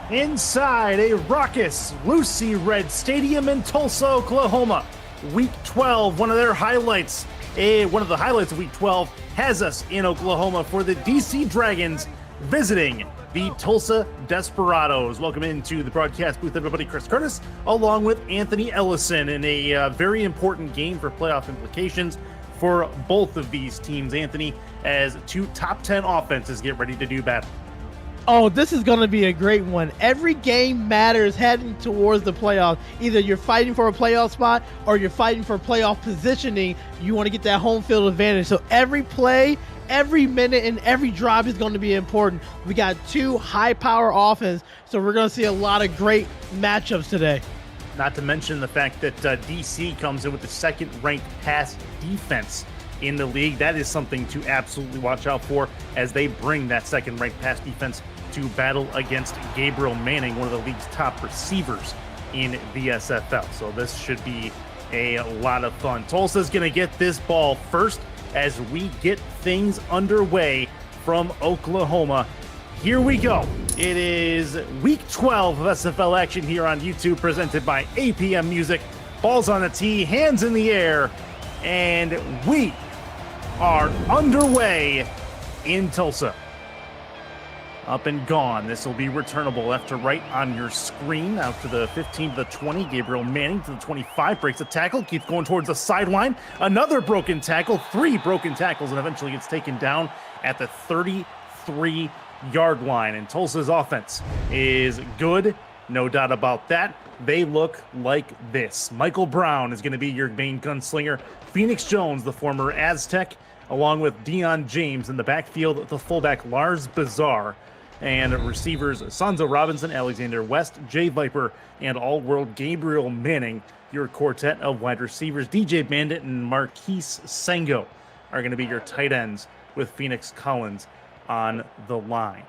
inside a raucous Lucy Red Stadium in Tulsa, Oklahoma. Week 12, one of the highlights of Week 12 has us in Oklahoma for the DC Dragons visiting the Tulsa Desperados. Welcome into the broadcast booth, everybody. Chris Curtis, along with Anthony Ellison, in a very important game for playoff implications for both of these teams, Anthony, as two top 10 offenses get ready to do battle. Oh, this is going to be a great one. Every game matters heading towards the playoffs. Either you're fighting for a playoff spot or you're fighting for playoff positioning. You want to get that home field advantage. So every play, every minute, and every drive is going to be important. We got two high-power offense, so we're going to see a lot of great matchups today. Not to mention the fact that DC comes in with the second-ranked pass defense in the league. That is something to absolutely watch out for as they bring that second-ranked pass defense to battle against Gabriel Manning, one of the league's top receivers in the SFL. So this should be a lot of fun. Tulsa's going to get this ball first as we get things underway from Oklahoma. Here we go. It is week 12 of SFL action here on YouTube, presented by APM Music. Balls on the tee, hands in the air, and we are underway in Tulsa. Up and gone. This will be returnable left to right on your screen. Out to the 15 to the 20. Gabriel Manning to the 25. Breaks a tackle. Keeps going towards the sideline. Another broken tackle. 3 broken tackles, and eventually gets taken down at the 33-yard line. And Tulsa's offense is good. No doubt about that. They look like this. Michael Brown is going to be your main gunslinger. Phoenix Jones, the former Aztec, along with Deion James in the backfield. The fullback Lars Bazar. And receivers Sanzo Robinson, Alexander West, Jay Viper, and all-world Gabriel Manning. Your quartet of wide receivers, DJ Bandit and Marquise Sengo, are going to be your tight ends with Phoenix Collins on the line.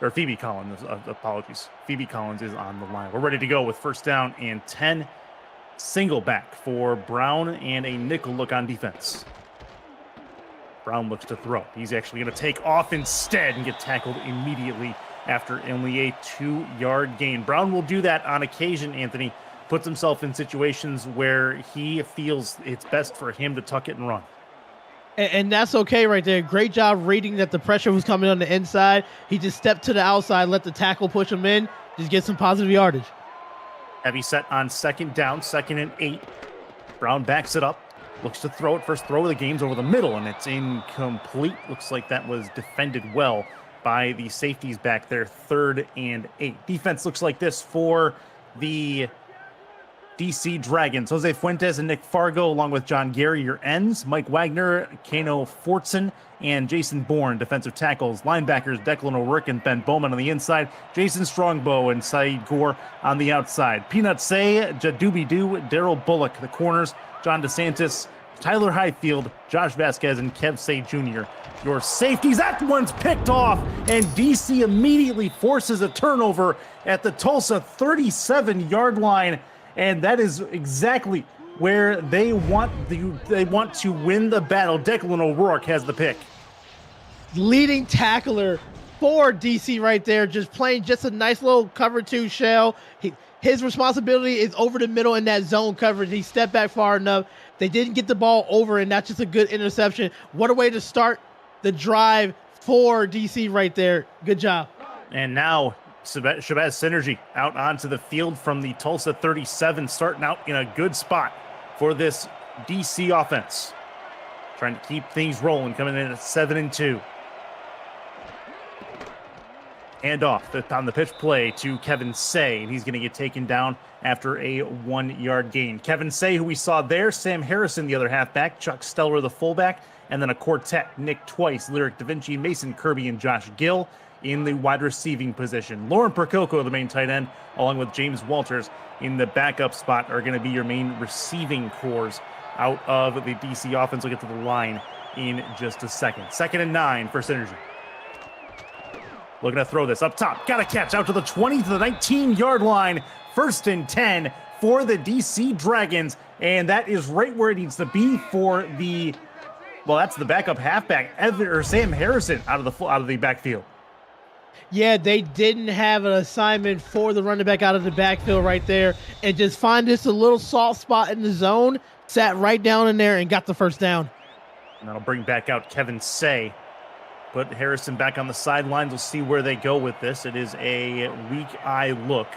Or Phoebe Collins, apologies. Phoebe Collins is on the line. We're ready to go with first down and 10. Single back for Brown and a nickel look on defense. Brown looks to throw. He's actually going to take off instead and get tackled immediately after only a 2-yard gain. Brown will do that on occasion, Anthony. Puts himself in situations where he feels it's best for him to tuck it and run. And that's okay right there. Great job reading that the pressure was coming on the inside. He just stepped to the outside, let the tackle push him in, just get some positive yardage. Heavy set on second down, 2nd and 8. Brown backs it up. Looks to throw it. First throw of the game's over the middle, and it's incomplete. Looks like that was defended well by the safeties back there. 3rd and 8. Defense looks like this for the DC Dragons. Jose Fuentes and Nick Fargo, along with John Gary, your ends. Mike Wagner, Kano Fortson, and Jason Bourne, defensive tackles. Linebackers, Declan O'Rourke and Ben Bowman on the inside. Jason Strongbow and Saeed Gore on the outside. Peanut Say, Jadubi Doo, Daryl Bullock, the corners. John DeSantis, Tyler Highfield, Josh Vasquez, and Kev Say Jr. Your safeties. That one's picked off, and DC immediately forces a turnover at the Tulsa 37-yard line, and that is exactly where they want to win the battle. Declan O'Rourke has the pick. Leading tackler for DC right there, just playing just a nice little cover 2 shell. His responsibility is over the middle in that zone coverage. He stepped back far enough. They didn't get the ball over, and that's just a good interception. What a way to start the drive for DC right there. Good job. And now Shabazz Synergy out onto the field from the Tulsa 37, starting out in a good spot for this DC offense. Trying to keep things rolling, coming in at 7 and 2. Handoff on the pitch play to Kevin Say, and he's going to get taken down after a 1-yard gain. Kevin Say, who we saw there, Sam Harrison, the other halfback, Chuck Steller, the fullback, and then a quartet, Nick Twice, Lyric Da Vinci, Mason Kirby, and Josh Gill in the wide receiving position. Lauren Percoco, the main tight end, along with James Walters in the backup spot, are going to be your main receiving cores out of the DC offense. We'll get to the line in just a second. 2nd and 9 for Synergy. Looking to throw this up top. Got a catch out to the 20 to the 19-yard line. 1st and 10 for the DC Dragons. And that is right where it needs to be for the, well, that's the backup halfback, Sam Harrison out of the backfield. Yeah, they didn't have an assignment for the running back out of the backfield right there, and just find this a little soft spot in the zone, sat right down in there and got the first down. And that'll bring back out Kevin Say. Put Harrison back on the sidelines. We'll see where they go with this. It is a weak eye look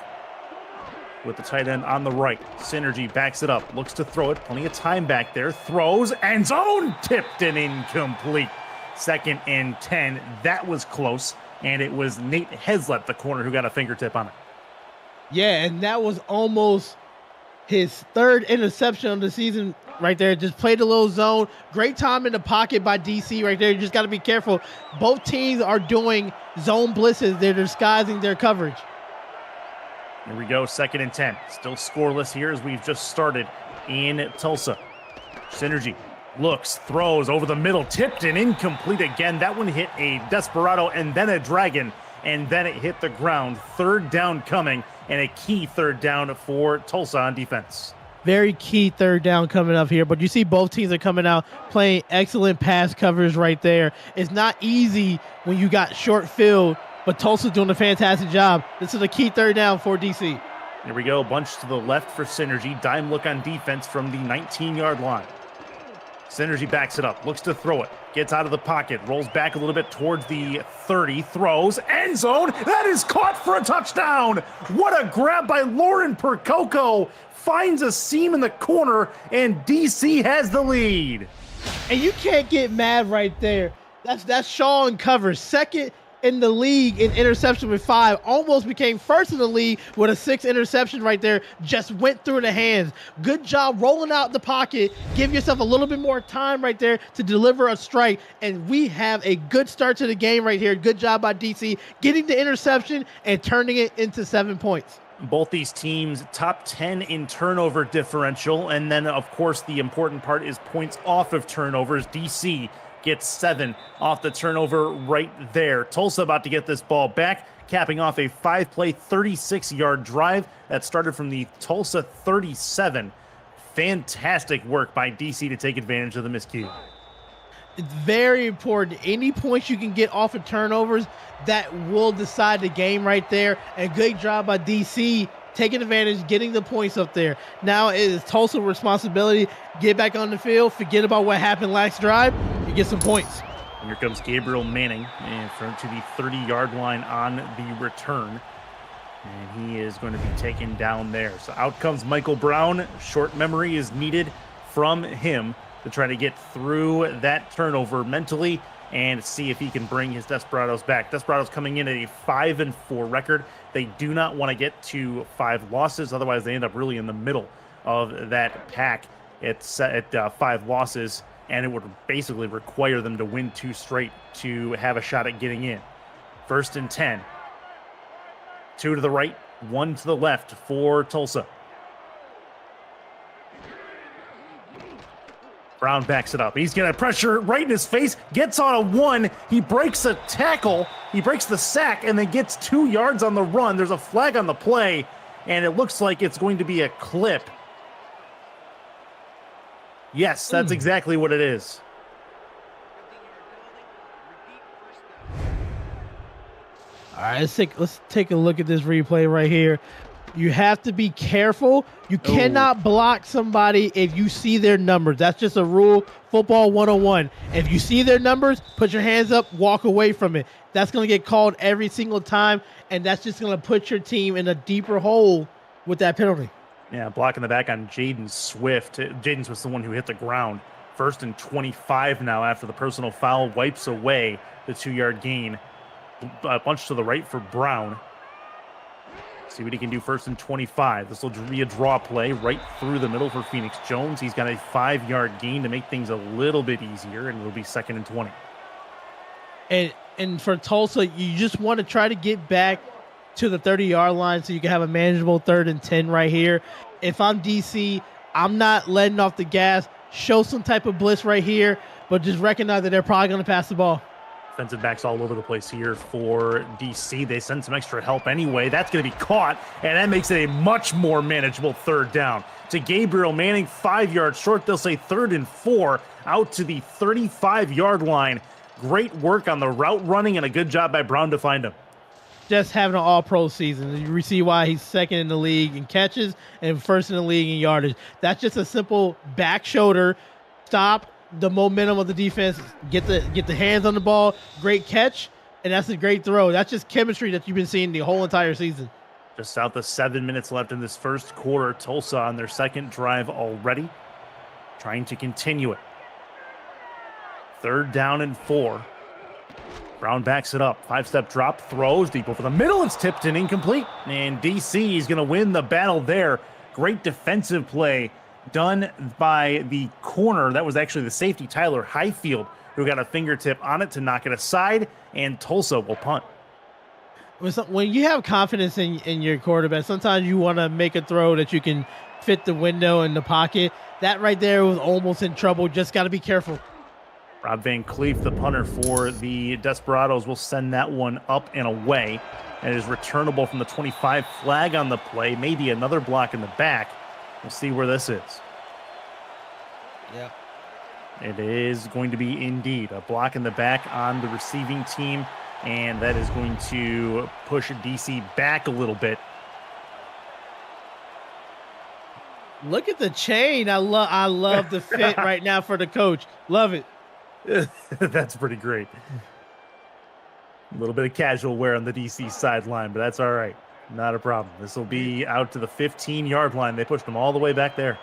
with the tight end on the right. Synergy backs it up, looks to throw it. Plenty of time back there. Throws, end zone, tipped and incomplete. 2nd and 10. That was close. And it was Nate Heslett, the corner, who got a fingertip on it. Yeah, and that was almost his 3rd interception of the season right there. Just played a little zone. Great time in the pocket by DC right there. You just got to be careful. Both teams are doing zone blitzes. They're disguising their coverage. Here we go, 2nd and 10. Still scoreless here as we've just started in Tulsa. Synergy looks, throws over the middle, tipped and incomplete again. That one hit a Desperado and then a Dragon, and then it hit the ground. 3rd down coming, and a key 3rd down for Tulsa on defense. Very key 3rd down coming up here, but you see both teams are coming out playing excellent pass coverage right there. It's not easy when you got short field, but Tulsa's doing a fantastic job. This is a key 3rd down for DC. Here we go, bunch to the left for Synergy. Dime look on defense from the 19-yard line. Synergy backs it up, looks to throw it, gets out of the pocket, rolls back a little bit towards the 30, throws, end zone. That is caught for a touchdown. What a grab by Lauren Percoco. Finds a seam in the corner, and DC has the lead. And you can't get mad right there. That's Sean covers. 2nd in the league in interception with 5. Almost became 1st in the league with a 6th interception right there. Just went through the hands. Good job rolling out the pocket. Give yourself a little bit more time right there to deliver a strike. And we have a good start to the game right here. Good job by DC getting the interception and turning it into 7 points. Both these teams top 10 in turnover differential. And then, of course, the important part is points off of turnovers. DC gets 7 off the turnover right there. Tulsa about to get this ball back, capping off a 5-play, 36-yard drive that started from the Tulsa 37. Fantastic work by DC to take advantage of the miscue. It's very important. Any points you can get off of turnovers, that will decide the game right there. And good job by DC taking advantage, getting the points up there. Now it is Tulsa's responsibility. Get back on the field. Forget about what happened last drive. You get some points. And here comes Gabriel Manning in front to the 30-yard line on the return. And he is going to be taken down there. So out comes Michael Brown. Short memory is needed from him to try to get through that turnover mentally and see if he can bring his Desperados back. Desperados coming in at a 5-4 record. They do not want to get to 5 losses. Otherwise, they end up really in the middle of that pack. It's at 5 losses, and it would basically require them to win 2 straight to have a shot at getting in. 1st and 10. 2 to the right, 1 to the left for Tulsa. Brown backs it up. He's going to pressure right in his face, gets on a 1. He breaks a tackle. He breaks the sack and then gets 2 yards on the run. There's a flag on the play, and it looks like it's going to be a clip. Yes, that's exactly what it is. All right, let's take a look at this replay right here. You have to be careful. You cannot block somebody if you see their numbers. That's just a rule, football 101. If you see their numbers, put your hands up, walk away from it. That's going to get called every single time, and that's just going to put your team in a deeper hole with that penalty. Yeah, blocking the back on Jaden Swift. Jaden was the one who hit the ground. 1st and 25 now after the personal foul wipes away the 2-yard gain. A bunch to the right for Brown. See what he can do. 1st and 25. This will be a draw play right through the middle for Phoenix Jones. He's got a 5-yard gain to make things a little bit easier, and it'll be 2nd and 20. And for Tulsa, you just want to try to get back to the 30-yard line so you can have a manageable 3rd and 10 right here. If I'm DC, I'm not letting off the gas. Show some type of blitz right here, but just recognize that they're probably going to pass the ball. Defensive backs all over the place here for DC. They send some extra help anyway. That's going to be caught, and that makes it a much more manageable 3rd down. To Gabriel Manning, 5 yards short. They'll say 3rd and 4 out to the 35-yard line. Great work on the route running and a good job by Brown to find him. just having an all-pro season. You see why he's second in the league in catches and first in the league in yardage. That's just a simple back shoulder, stop the momentum of the defense, get the hands on the ball, great catch, and that's a great throw. That's just chemistry that you've been seeing the whole entire season. Just south of 7 minutes left in this first quarter. Tulsa on their second drive already, trying to continue it. 3rd down and 4. Brown backs it up. 5-step drop, throws deep over the middle. It's tipped and incomplete. And DC is going to win the battle there. Great defensive play done by the corner. That was actually the safety, Tyler Highfield, who got a fingertip on it to knock it aside. And Tulsa will punt. When you have confidence in your quarterback, sometimes you want to make a throw that you can fit the window in the pocket. That right there was almost in trouble. Just got to be careful. Rob Van Cleef, the punter for the Desperados, will send that one up and away. And it is returnable from the 25. Flag on the play. Maybe another block in the back. We'll see where this is. Yeah. It is going to be indeed a block in the back on the receiving team. And that is going to push DC back a little bit. Look at the chain. I love the fit right now for the coach. Love it. That's pretty great. A little bit of casual wear on the DC sideline, but that's all right. Not a problem. This will be out to the 15-yard line. They pushed them all the way back there.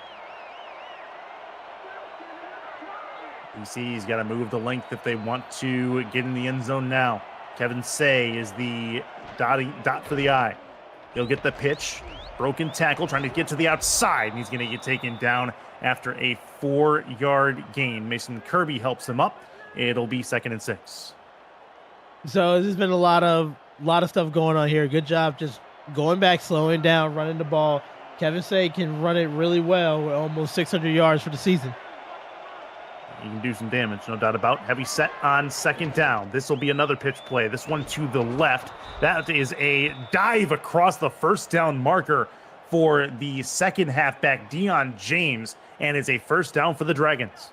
DC's got to move the length if they want to get in the end zone now. Kevin Say is the dot for the eye. He'll get the pitch. Broken tackle, trying to get to the outside, and he's going to get taken down after a 4-yard gain. Mason Kirby helps him up. It'll be 2nd and 6. So there's been a lot of stuff going on here. Good job just going back, slowing down, running the ball. Kevin Say can run it really well with almost 600 yards for the season. He can do some damage, no doubt about. Heavy set on 2nd down. This will be another pitch play. This one to the left. That is a dive across the 1st down marker for the second halfback, Deion James, and it's a 1st down for the Dragons.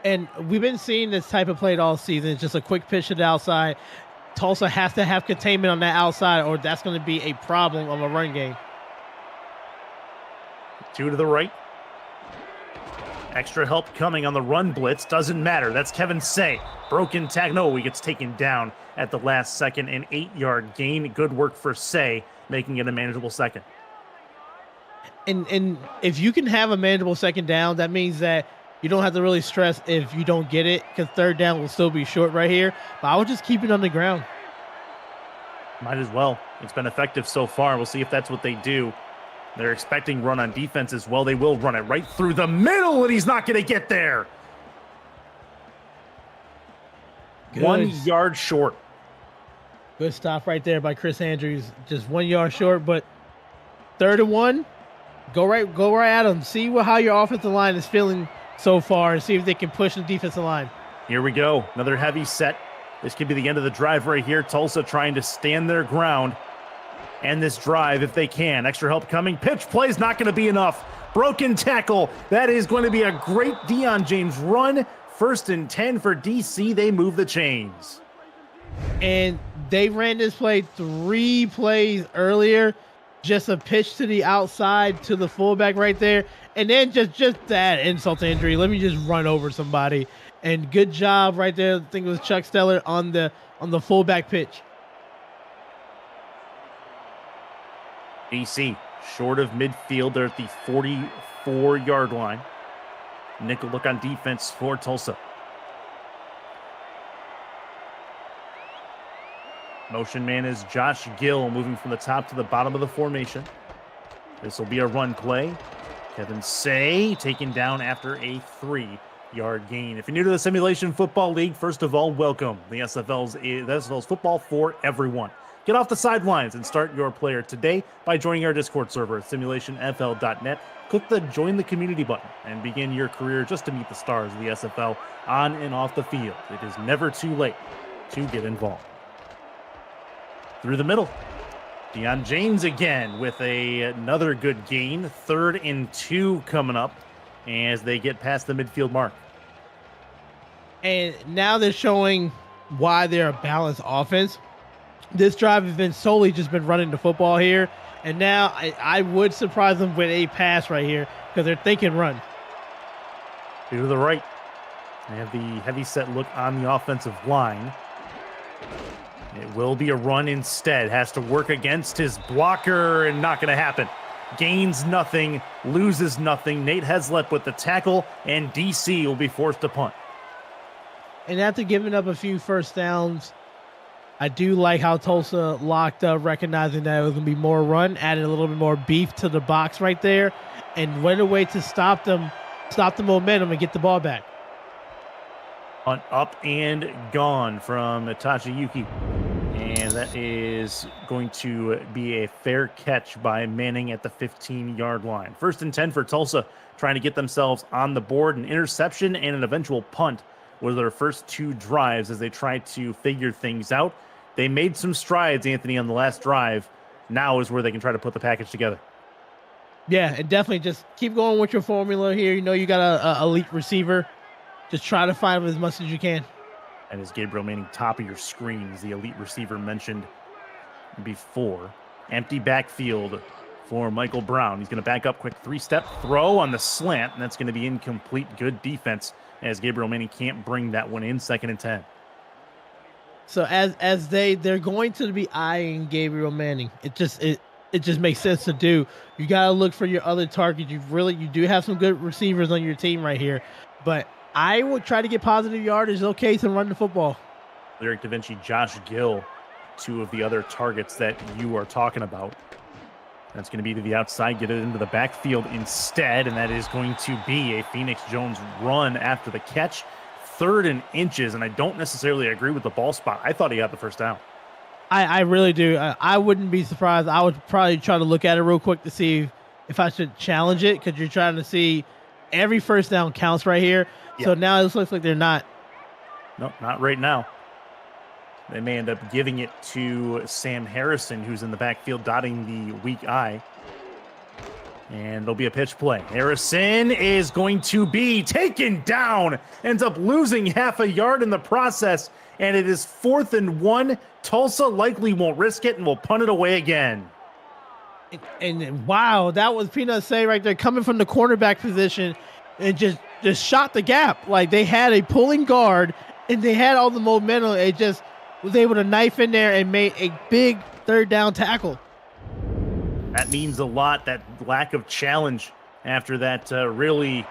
And we've been seeing this type of play all season. It's just a quick pitch to the outside. Tulsa has to have containment on that outside, or that's going to be a problem of a run game. 2 to the right. Extra help coming on the run blitz. Doesn't matter. That's Kevin Say. Broken tag. No, he gets taken down at the last second. An 8-yard gain. Good work for Say, making it a manageable 2nd. And if you can have a manageable 2nd down, that means that you don't have to really stress if you don't get it, because 3rd down will still be short right here. But I would just keep it on the ground. Might as well. It's been effective so far. We'll see if that's what they do. They're expecting run on defense as well. They will run it right through the middle, and he's not going to get there. Good. 1 yard short. Good stop right there by Chris Andrews. Just 1 yard short, but 3rd and 1. Go right at them. See how your offensive line is feeling so far, and see if they can push the defensive line. Here we go. Another heavy set. This could be the end of the drive right here. Tulsa trying to stand their ground. And this drive if they can. Extra help coming. Pitch play is not going to be enough. Broken tackle. That is going to be a great Deion James run. 1st and 10 for DC. They move the chains. And they ran this play 3 plays earlier. Just a pitch to the outside to the fullback right there. And then just that insult to injury. Let me just run over somebody. And good job right there. I think it was Chuck Steller on the fullback pitch. DC short of midfield. They're at the 44-yard line. Nickel look on defense for Tulsa. Motion man is Josh Gill, moving from the top to the bottom of the formation. This will be a run play. Kevin Say taken down after a 3-yard gain. If you're new to the Simulation Football League, first of all, welcome. The SFL's football for everyone. Get off the sidelines and start your player today by joining our Discord server at simulationfl.net. Click the Join the Community button and begin your career just to meet the stars of the SFL on and off the field. It is never too late to get involved. Through the middle, Deion James again with another good gain. 3rd and 2 coming up as they get past the midfield mark. And now they're showing why they're a balanced offense. This drive has been solely just been running the football here. And now I would surprise them with a pass right here because they're thinking run. To the right. They have the heavy set look on the offensive line. It will be a run instead. Has to work against his blocker and not going to happen. Gains nothing, loses nothing. Nate Heslop with the tackle, and DC will be forced to punt. And after giving up a few first downs, I do like how Tulsa locked up, recognizing that it was going to be more run, added a little bit more beef to the box right there, and went away to stop the momentum and get the ball back. Punt up and gone from Itachi Yuki. And that is going to be a fair catch by Manning at the 15-yard line. 1st and 10 for Tulsa, trying to get themselves on the board. An interception and an eventual punt were their first 2 drives as they tried to figure things out. They made some strides, Anthony, on the last drive. Now is where they can try to put the package together. Yeah, and definitely just keep going with your formula here. You know you got a elite receiver. Just try to find him as much as you can. And as Gabriel Manning, top of your screen, is the elite receiver mentioned before. Empty backfield for Michael Brown. He's going to back up, quick 3-step throw on the slant, and that's going to be incomplete. Good defense as Gabriel Manning can't bring that one in. 2nd and 10. So as they're going to be eyeing Gabriel Manning, it just makes sense to do. You got to look for your other targets. You do have some good receivers on your team right here, but I would try to get positive yardage. Okay, to run the football. Lyric Da Vinci, Josh Gill, 2 of the other targets that you are talking about. That's going to be to the outside, get it into the backfield instead, and that is going to be a Phoenix Jones run after the catch. 3rd and inches, and I don't necessarily agree with the ball spot. I thought he got the first down. I really do. I wouldn't be surprised. I would probably try to look at it real quick to see if I should challenge it, because you're trying to see every first down counts right here. Yeah. So now it looks like they're not. No, not right now. They may end up giving it to Sam Harrison, who's in the backfield dotting the weak eye. And there'll be a pitch play. Harrison is going to be taken down. Ends up losing half a yard in the process. And it is 4th and 1. Tulsa likely won't risk it and will punt it away again. And wow, that was Peanut say right there, coming from the cornerback position and just shot the gap. Like, they had a pulling guard and they had all the momentum. It just was able to knife in there and made a big 3rd down tackle. That means a lot, that lack of challenge after that really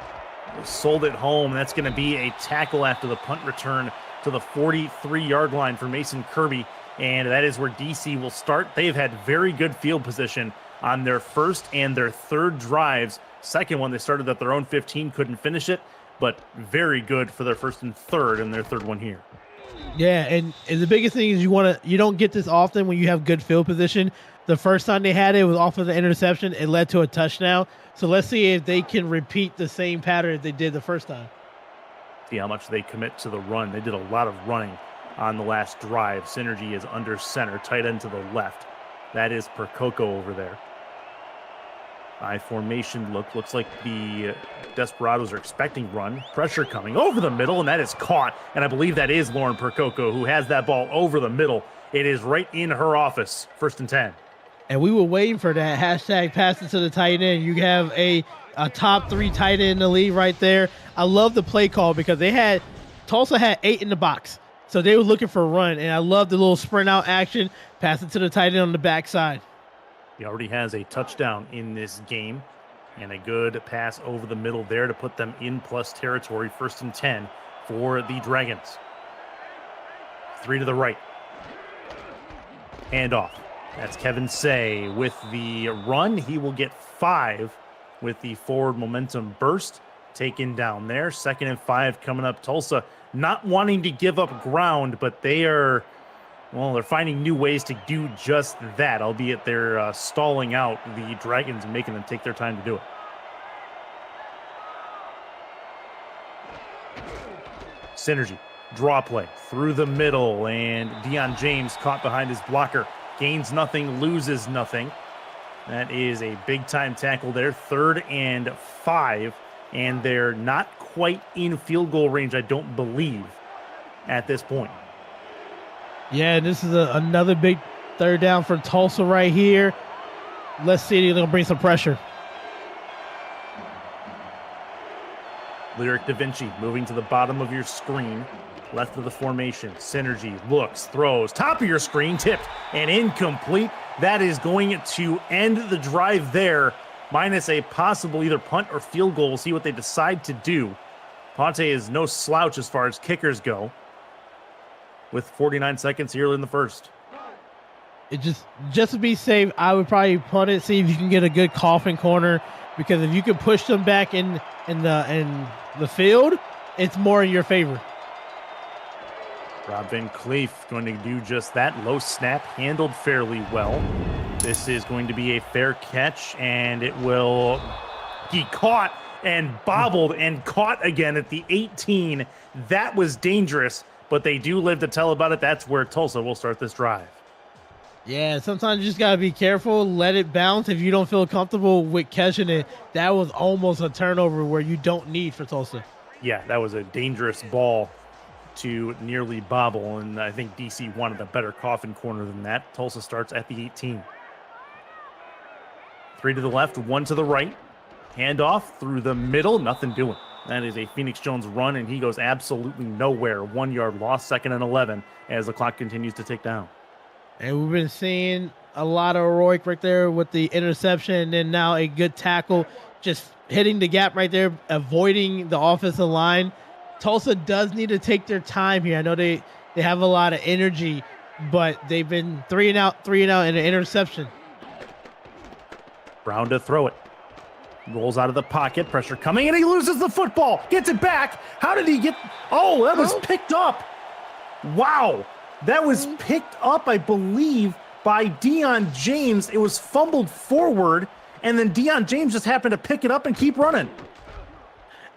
sold it home. That's going to be a tackle after the punt return to the 43-yard line for Mason Kirby, and that is where DC will start. They've had very good field position on their 1st and their 3rd drives. 2nd one, they started at their own 15, couldn't finish it, but very good for their 1st and 3rd and their 3rd one here. Yeah, and the biggest thing is you don't get this often when you have good field position. The first time they had it was off of the interception. It led to a touchdown. So let's see if they can repeat the same pattern they did the first time. See how much they commit to the run. They did a lot of running on the last drive. Synergy is under center, tight end to the left. That is Percoco over there. I formation looks like the Desperados are expecting run. Pressure coming over the middle, and that is caught. And I believe that is Lauren Percoco who has that ball over the middle. It is right in her office. 1st and 10. And we were waiting for that hashtag pass it to the tight end. You have a top 3 tight end in the league right there. I love the play call because Tulsa had 8 in the box. So they were looking for a run. And I love the little sprint out action. Pass it to the tight end on the backside. He already has a touchdown in this game and a good pass over the middle there to put them in plus territory. 1st and 10 for the Dragons. 3 to the right. Handoff. That's Kevin Say with the run. He will get 5 with the forward momentum burst. Taken down there. 2nd and 5 coming up. Tulsa not wanting to give up ground, but they're finding new ways to do just that, albeit they're stalling out the Dragons and making them take their time to do it. Synergy. Draw play through the middle, and Deion James caught behind his blocker. Gains nothing, loses nothing. That is a big-time tackle there. 3rd and 5, and they're not quite in field goal range, I don't believe, at this point. Yeah, this is another big Third down for Tulsa right here. Let's see if they're going to bring some pressure. Lyric Da Vinci moving to the bottom of your screen. Left of the formation. Synergy looks, throws. Top of your screen, tipped and incomplete. That is going to end the drive there. Minus a possible either punt or field goal. We'll see what they decide to do. Ponte is no slouch as far as kickers go. With 49 seconds here in the first. It just to be safe, I would probably punt it, see if you can get a good coffin corner, because if you can push them back in the field, it's more in your favor. Rob Van Cleef going to do just that. Low snap, handled fairly well. This is going to be a fair catch, and it will be caught and bobbled and caught again at the 18. That was dangerous, but they do live to tell about it. That's where Tulsa will start this drive. Yeah, sometimes you just got to be careful, let it bounce. If you don't feel comfortable with catching it, that was almost a turnover where you don't need for Tulsa. Yeah, that was a dangerous ball to nearly bobble, and I think DC wanted a better coffin corner than that. Tulsa starts at the 18. 3 to the left, 1 to the right. Handoff through the middle, nothing doing. That is a Phoenix Jones run, and he goes absolutely nowhere. 1 yard loss, 2nd and 11, as the clock continues to tick down. And we've been seeing a lot of heroic right there with the interception, and then now a good tackle, just hitting the gap right there, avoiding the offensive line. Tulsa does need to take their time here. I know they have a lot of energy, but they've been 3 and out in an interception. Brown to throw it. Rolls out of the pocket, pressure coming, and he loses the football. Gets it back. How did he get? Oh, that was picked up. Wow. That was picked up, I believe, by Deion James. It was fumbled forward, and then Deion James just happened to pick it up and keep running.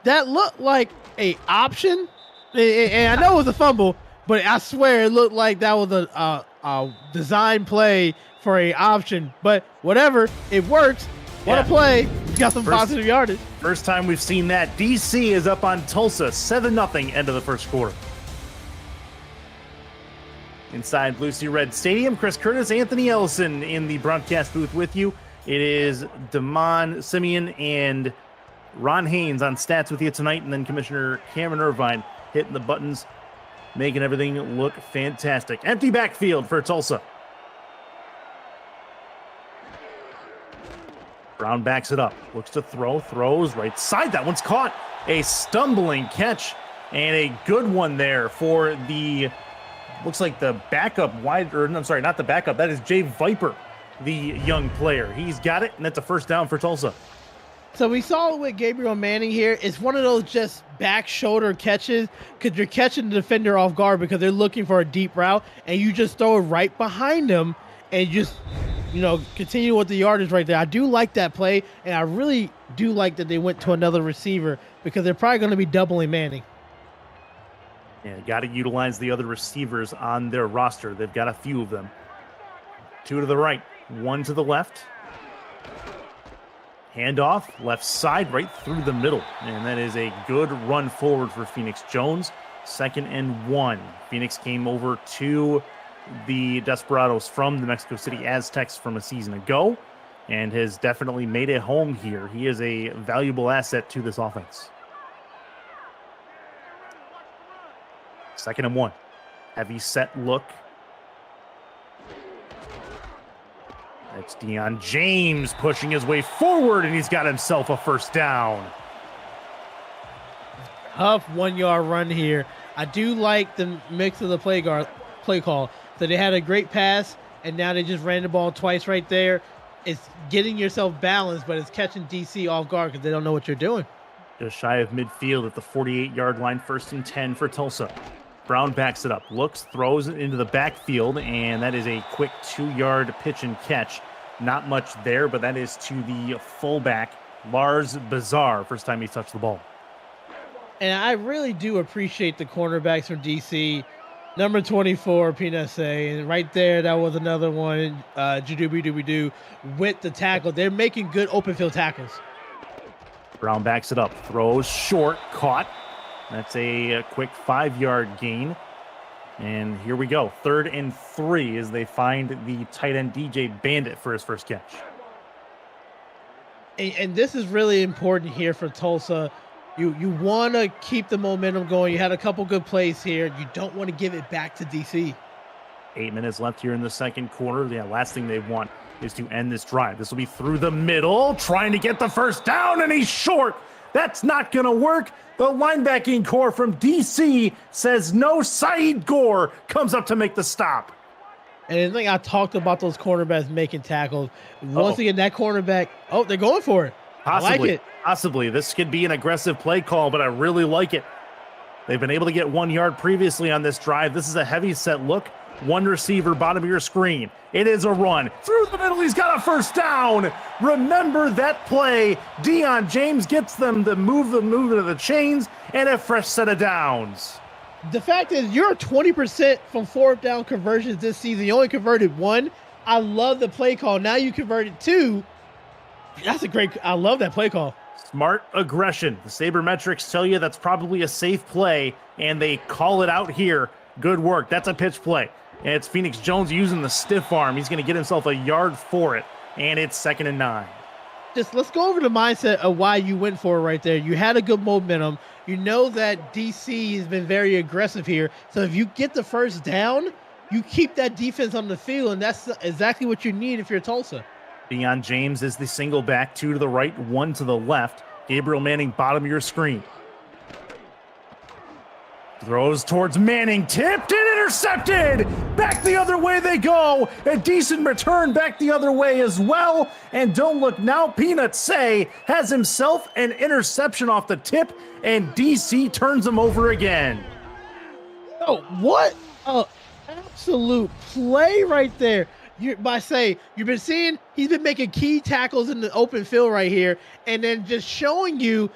That looked like a option, and I know it was a fumble, but I swear it looked like that was a design play for a option. But whatever, it works. What a play. Got some positive yardage. First time we've seen that. DC is up on Tulsa, 7-0 end of the first quarter. Inside Lucy Red Stadium, Chris Curtis, Anthony Ellison in the broadcast booth with you. It is Damon Simeon and Ron Haynes on stats with you tonight, and then Commissioner Cameron Irvine hitting the buttons, making everything look fantastic. Empty backfield for Tulsa. Brown backs it up, looks to throw, throws right side. That one's caught. A stumbling catch and a good one there for the, looks like the backup wide, or I'm sorry, not the backup. That is Jay Viper, the young player. He's got it, and that's a first down for Tulsa. So we saw it with Gabriel Manning here. It's one of those just back shoulder catches, because you're catching the defender off guard because they're looking for a deep route, and you just throw it right behind them and just, continue with the yardage right there. I do like that play, and I really do like that they went to another receiver, because they're probably going to be doubling Manning. Yeah, got to utilize the other receivers on their roster. They've got a few of them. 2 to the right, 1 to the left. Handoff, left side, right through the middle. And that is a good run forward for Phoenix Jones. 2nd and 1. Phoenix came over to the Desperados from the Mexico City Aztecs from a season ago and has definitely made a home here. He is a valuable asset to this offense. 2nd and 1. Heavy set look. That's Deion James pushing his way forward, and he's got himself a first down. Tough 1 yard run here. I do like the mix of the play call. So they had a great pass, and now they just ran the ball twice right there. It's getting yourself balanced, but it's catching DC off guard because they don't know what you're doing. Just shy of midfield at the 48-yard line, 1st and 10 for Tulsa. Brown backs it up, looks, throws it into the backfield, and that is a quick 2-yard pitch and catch. Not much there, but that is to the fullback, Lars Bazar, first time he's touched the ball. And I really do appreciate the cornerbacks from DC. Number 24, PNSA, and right there, that was another one, Jadooby-Dooby-Doo, with the tackle. They're making good open field tackles. Brown backs it up, throws short, caught. That's a quick 5-yard gain. And here we go. 3rd and 3 as they find the tight end DJ Bandit for his first catch. And this is really important here for Tulsa. You want to keep the momentum going. You had a couple good plays here. You don't want to give it back to DC. 8 minutes left here in the second quarter. The last thing they want is to end this drive. This will be through the middle, trying to get the first down, and he's short. That's not going to work. The linebacking core from DC says no. Saeed Gore comes up to make the stop. And I think I talked about those cornerbacks making tackles. Once again, that cornerback, they're going for it. Possibly, I like it. Possibly. This could be an aggressive play call, but I really like it. They've been able to get 1 yard previously on this drive. This is a heavy set look. One receiver, bottom of your screen. It is a run. Through the middle, he's got a first down. Remember that play. Deion James gets them to move to the chains and a fresh set of downs. The fact is, you're 20% from 4th down conversions this season. You only converted 1. I love the play call. Now you converted 2. I love that play call. Smart aggression. The sabermetrics tell you that's probably a safe play, and they call it out here. Good work. That's a pitch play. And it's Phoenix Jones using the stiff arm. He's going to get himself a yard for it, and it's 2nd and 9. Just let's go over the mindset of why you went for it right there. You had a good momentum. You know that DC has been very aggressive here. So if you get the first down, you keep that defense on the field, and that's exactly what you need if you're Tulsa. Deion James is the single back, 2 to the right, 1 to the left. Gabriel Manning, bottom of your screen. Throws towards Manning, tipped and intercepted. Back the other way they go. A decent return back the other way as well. And don't look now, Peanut Say has himself an interception off the tip, and DC turns him over again. Oh, what a absolute play right there. You've been seeing he's been making key tackles in the open field right here, and then just showing you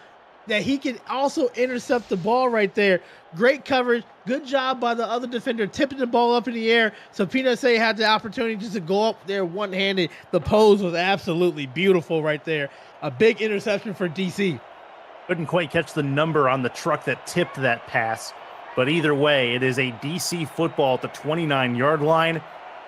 that he can also intercept the ball right there. Great coverage. Good job by the other defender tipping the ball up in the air. So Peanut Say had the opportunity just to go up there one-handed. The pose was absolutely beautiful right there. A big interception for DC. Couldn't quite catch the number on the truck that tipped that pass. But either way, it is a DC football at the 29-yard line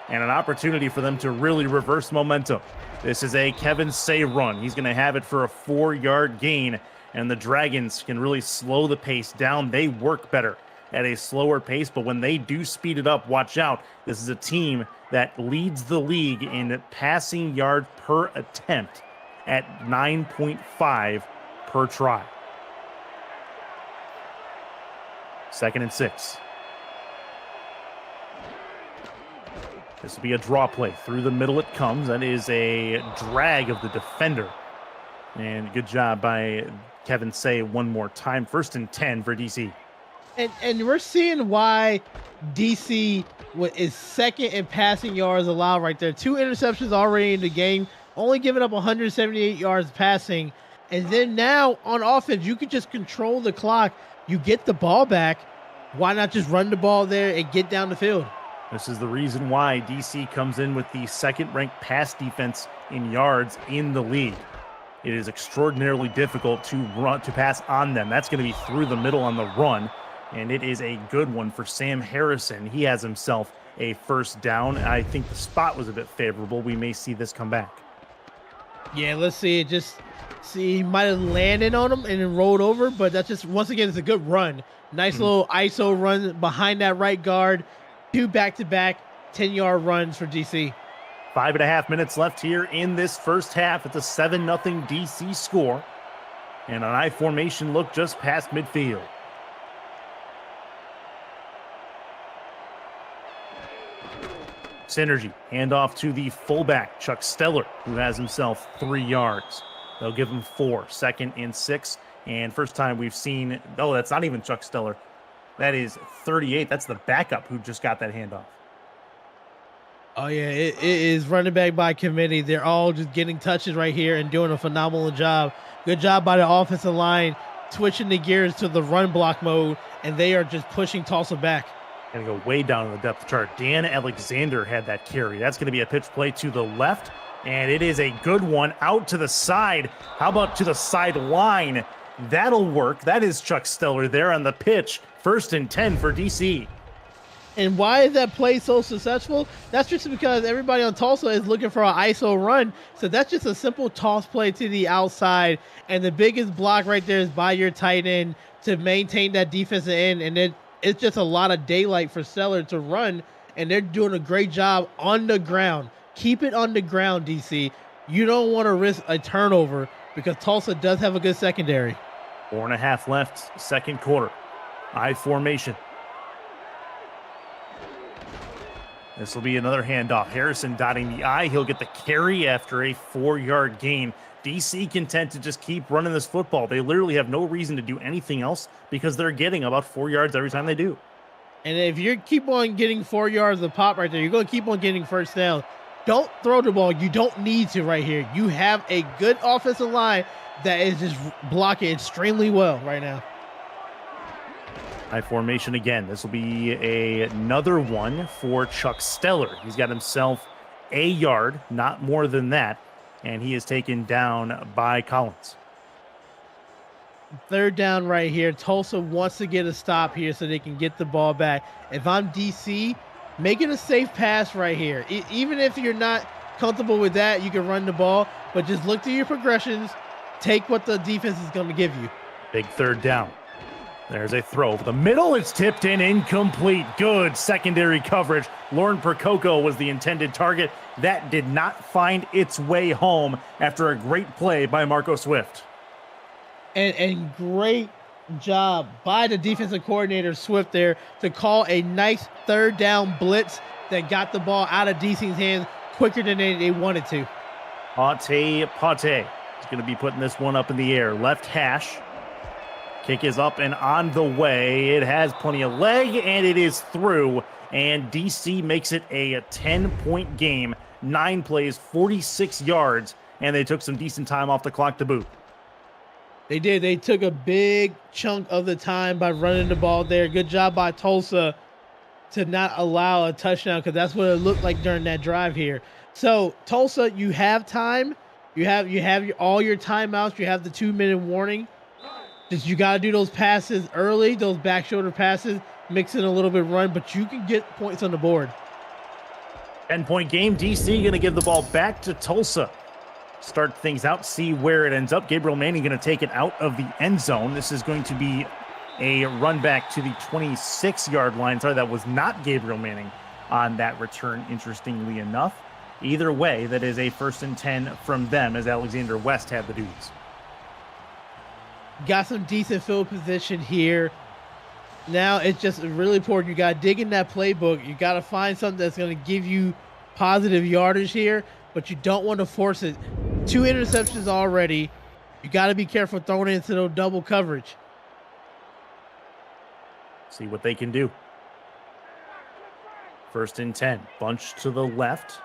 and an opportunity for them to really reverse momentum. This is a Kevin Say run. He's going to have it for a 4-yard gain. And the Dragons can really slow the pace down. They work better at a slower pace, but when they do speed it up, watch out. This is a team that leads the league in passing yards per attempt at 9.5 per try. 2nd and 6. This will be a draw play. Through the middle it comes. That is a drag of the defender. And good job by Kevin Say one more time. 1st and 10 for DC. And we're seeing why DC is 2nd in passing yards allowed right there. 2 interceptions already in the game, only giving up 178 yards passing. And then now on offense, you could just control the clock. You get the ball back. Why not just run the ball there and get down the field? This is the reason why DC comes in with the 2nd-ranked pass defense in yards in the league. It is extraordinarily difficult to pass on them. That's going to be through the middle on the run, and it is a good one for Sam Harrison. He has himself a first down. I think the spot was a bit favorable. We may see this come back. Yeah, let's see. He might have landed on him and then rolled over, but that's just, once again, it's a good run. Nice little ISO run behind that right guard. 2 back-to-back 10-yard runs for DC. 5.5 minutes left here in this first half. It's a 7-0 DC score. And an I formation look just past midfield. Synergy. Handoff to the fullback, Chuck Steller, who has himself 3 yards. They'll give him 4. 2nd and 6. And first time we've seen, that's not even Chuck Steller. That is 38. That's the backup who just got that handoff. Oh, yeah, it is running back by committee. They're all just getting touches right here and doing a phenomenal job. Good job by the offensive line, switching the gears to the run block mode, and they are just pushing Tulsa back. Going to go way down in the depth chart. Dan Alexander had that carry. That's going to be a pitch play to the left, and it is a good one out to the side. How about to the sideline? That'll work. That is Chuck Steller there on the pitch. 1st and 10 for DC. And why is that play so successful? That's just because everybody on Tulsa is looking for an ISO run. So that's just a simple toss play to the outside. And the biggest block right there is by your tight end to maintain that defensive end. And it's just a lot of daylight for Stellar to run. And they're doing a great job on the ground. Keep it on the ground, DC. You don't want to risk a turnover because Tulsa does have a good secondary. 4.5 left, second quarter. I formation. This will be another handoff. Harrison dotting the I. He'll get the carry after a 4-yard gain. DC content to just keep running this football. They literally have no reason to do anything else because they're getting about 4 yards every time they do. And if you keep on getting 4 yards of pop right there, you're going to keep on getting first down. Don't throw the ball. You don't need to right here. You have a good offensive line that is just blocking extremely well right now. High formation again. This will be another one for Chuck Stellar. He's got himself a yard, not more than that, and he is taken down by Collins. Third down right here. Tulsa wants to get a stop here so they can get the ball back. If I'm DC, make it a safe pass right here. Even if you're not comfortable with that, you can run the ball, but just look through your progressions. Take what the defense is going to give you. Big third down. There's a throw over the middle. It's tipped in, incomplete. Good secondary coverage. Lauren Percoco was the intended target. That did not find its way home after a great play by Marco Swift. And great job by the defensive coordinator, Swift, there to call a nice third down blitz that got the ball out of DC's hands quicker than they wanted to. Pate is going to be putting this one up in the air. Left hash. Kick is up and on the way. It has plenty of leg, and it is through. And DC makes it a 10-point game. 9 plays, 46 yards, and they took some decent time off the clock to boot. They did. They took a big chunk of the time by running the ball there. Good job by Tulsa to not allow a touchdown because that's what it looked like during that drive here. So, Tulsa, you have time. You have all your timeouts. You have the 2-minute warning. Just you got to do those passes early, those back shoulder passes, mix in a little bit of run, but you can get points on the board. 10-point game. DC going to give the ball back to Tulsa. Start things out, see where it ends up. Gabriel Manning going to take it out of the end zone. This is going to be a run back to the 26-yard line. Sorry, that was not Gabriel Manning on that return, interestingly enough. Either way, that is a 1st and 10 from them as Alexander West had the dudes. Got some decent field position here. Now it's just really important. You got to dig in that playbook. You got to find something that's going to give you positive yardage here, but you don't want to force it. 2 interceptions already. You got to be careful throwing it into the double coverage. See what they can do. 1st and 10. Bunch to the left.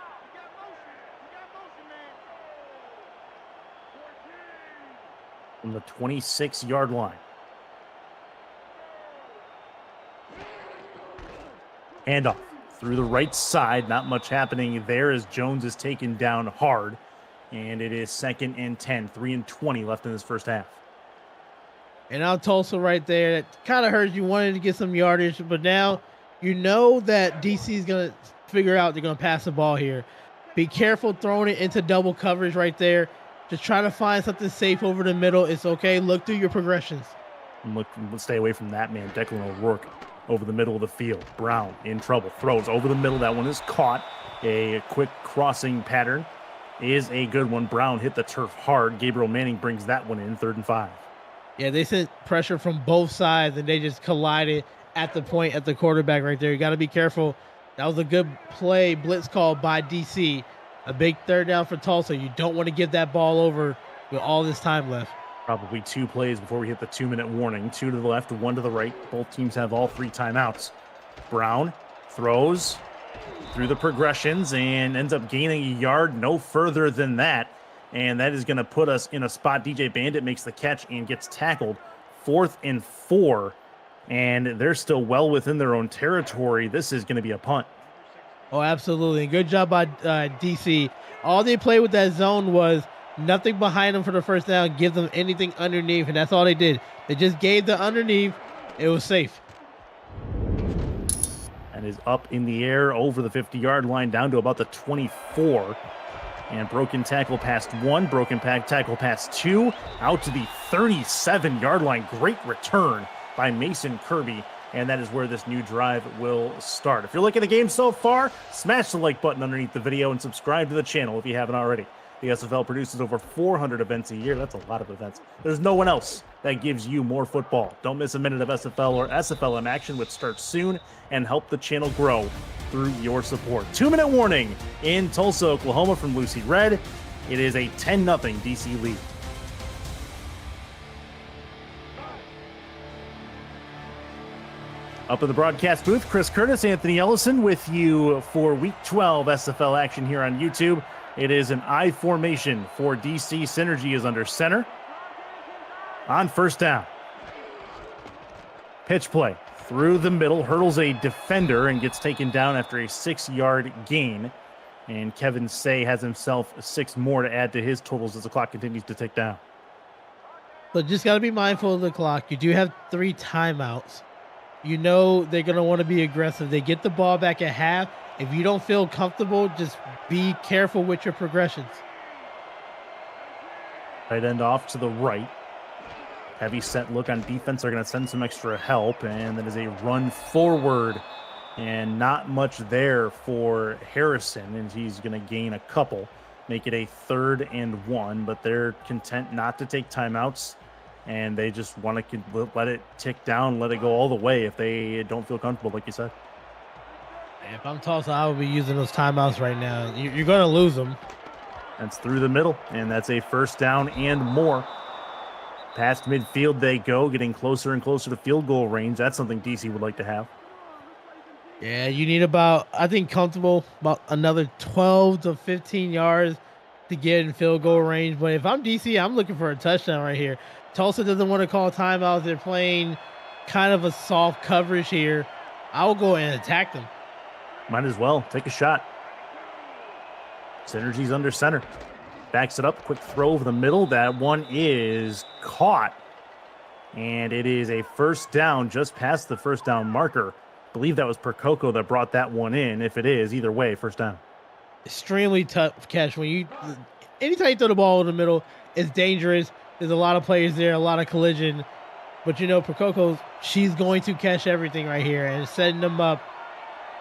From the 26-yard line. Handoff through the right side. Not much happening there as Jones is taken down hard. And it is 2nd and 10. 3 and 20 left in this first half. And now Tulsa right there. That kind of hurts. You wanted to get some yardage, but now you know that DC is going to figure out they're going to pass the ball here. Be careful throwing it into double coverage right there. Just try to find something safe over the middle. It's okay. Look through your progressions. Let's stay away from that man. Declan O'Rourke over the middle of the field. Brown in trouble. Throws over the middle. That one is caught. A quick crossing pattern is a good one. Brown hit the turf hard. Gabriel Manning brings that one in 3rd and 5. Yeah, they sent pressure from both sides, and they just collided at the point at the quarterback right there. You got to be careful. That was a good play, blitz call by DC. A big third down for Tulsa. You don't want to give that ball over with all this time left. Probably 2 plays before we hit the 2-minute warning. 2 to the left, 1 to the right. Both teams have all 3 timeouts. Brown throws through the progressions and ends up gaining a yard, no further than that. And that is going to put us in a spot. DJ Bandit makes the catch and gets tackled. 4th and 4. And they're still well within their own territory. This is going to be a punt. Oh, absolutely. Good job by DC. All they played with that zone was nothing behind them for the first down, give them anything underneath, and that's all they did. They just gave the underneath. It was safe. And That is up in the air over the 50-yard line down to about the 24. And broken tackle past 1, broken tackle past 2, out to the 37-yard line. Great return by Mason Kirby, and that is where this new drive will start. If you're liking the game so far, smash the like button underneath the video and subscribe to the channel if you haven't already. The SFL produces over 400 events a year. That's a lot of events. There's no one else that gives you more football. Don't miss a minute of SFL or SFLM action, which starts soon, and help the channel grow through your support. 2-minute warning in Tulsa, Oklahoma from Lucy Red. It is a 10-0 DC lead. Up in the broadcast booth, Chris Curtis, Anthony Ellison with you for Week 12 SFL action here on YouTube. It is an I formation for DC. Synergy is under center. On first down. Pitch play through the middle, hurdles a defender and gets taken down after a 6-yard gain. And Kevin Say has himself 6 more to add to his totals as the clock continues to tick down. But just got to be mindful of the clock. You do have 3 timeouts. You know they're going to want to be aggressive. They get the ball back at half. If you don't feel comfortable, just be careful with your progressions. Tight end off to the right. Heavy set look on defense. They're going to send some extra help, and that is a run forward. And not much there for Harrison, and he's going to gain a couple. Make it a 3rd and 1, but they're content not to take timeouts. And they just want to let it tick down, let it go all the way if they don't feel comfortable, like you said. If I'm Tulsa, I would be using those timeouts right now. You're going to lose them. That's through the middle, and that's a first down and more. Past midfield they go, getting closer and closer to field goal range. That's something DC would like to have. Yeah, you need about, I think, comfortable, about another 12 to 15 yards to get in field goal range. But if I'm DC, I'm looking for a touchdown right here. Tulsa doesn't want to call timeouts. They're playing kind of a soft coverage here. I will go and attack them. Might as well. Take a shot. Synergy's under center. Backs it up. Quick throw over the middle. That one is caught. And it is a first down just past the first down marker. I believe that was Percoco that brought that one in. If it is, either way, first down. Extremely tough catch. Anytime you throw the ball in the middle, it's dangerous. There's a lot of players there, a lot of collision. But you know, Percoco, she's going to catch everything right here and setting them up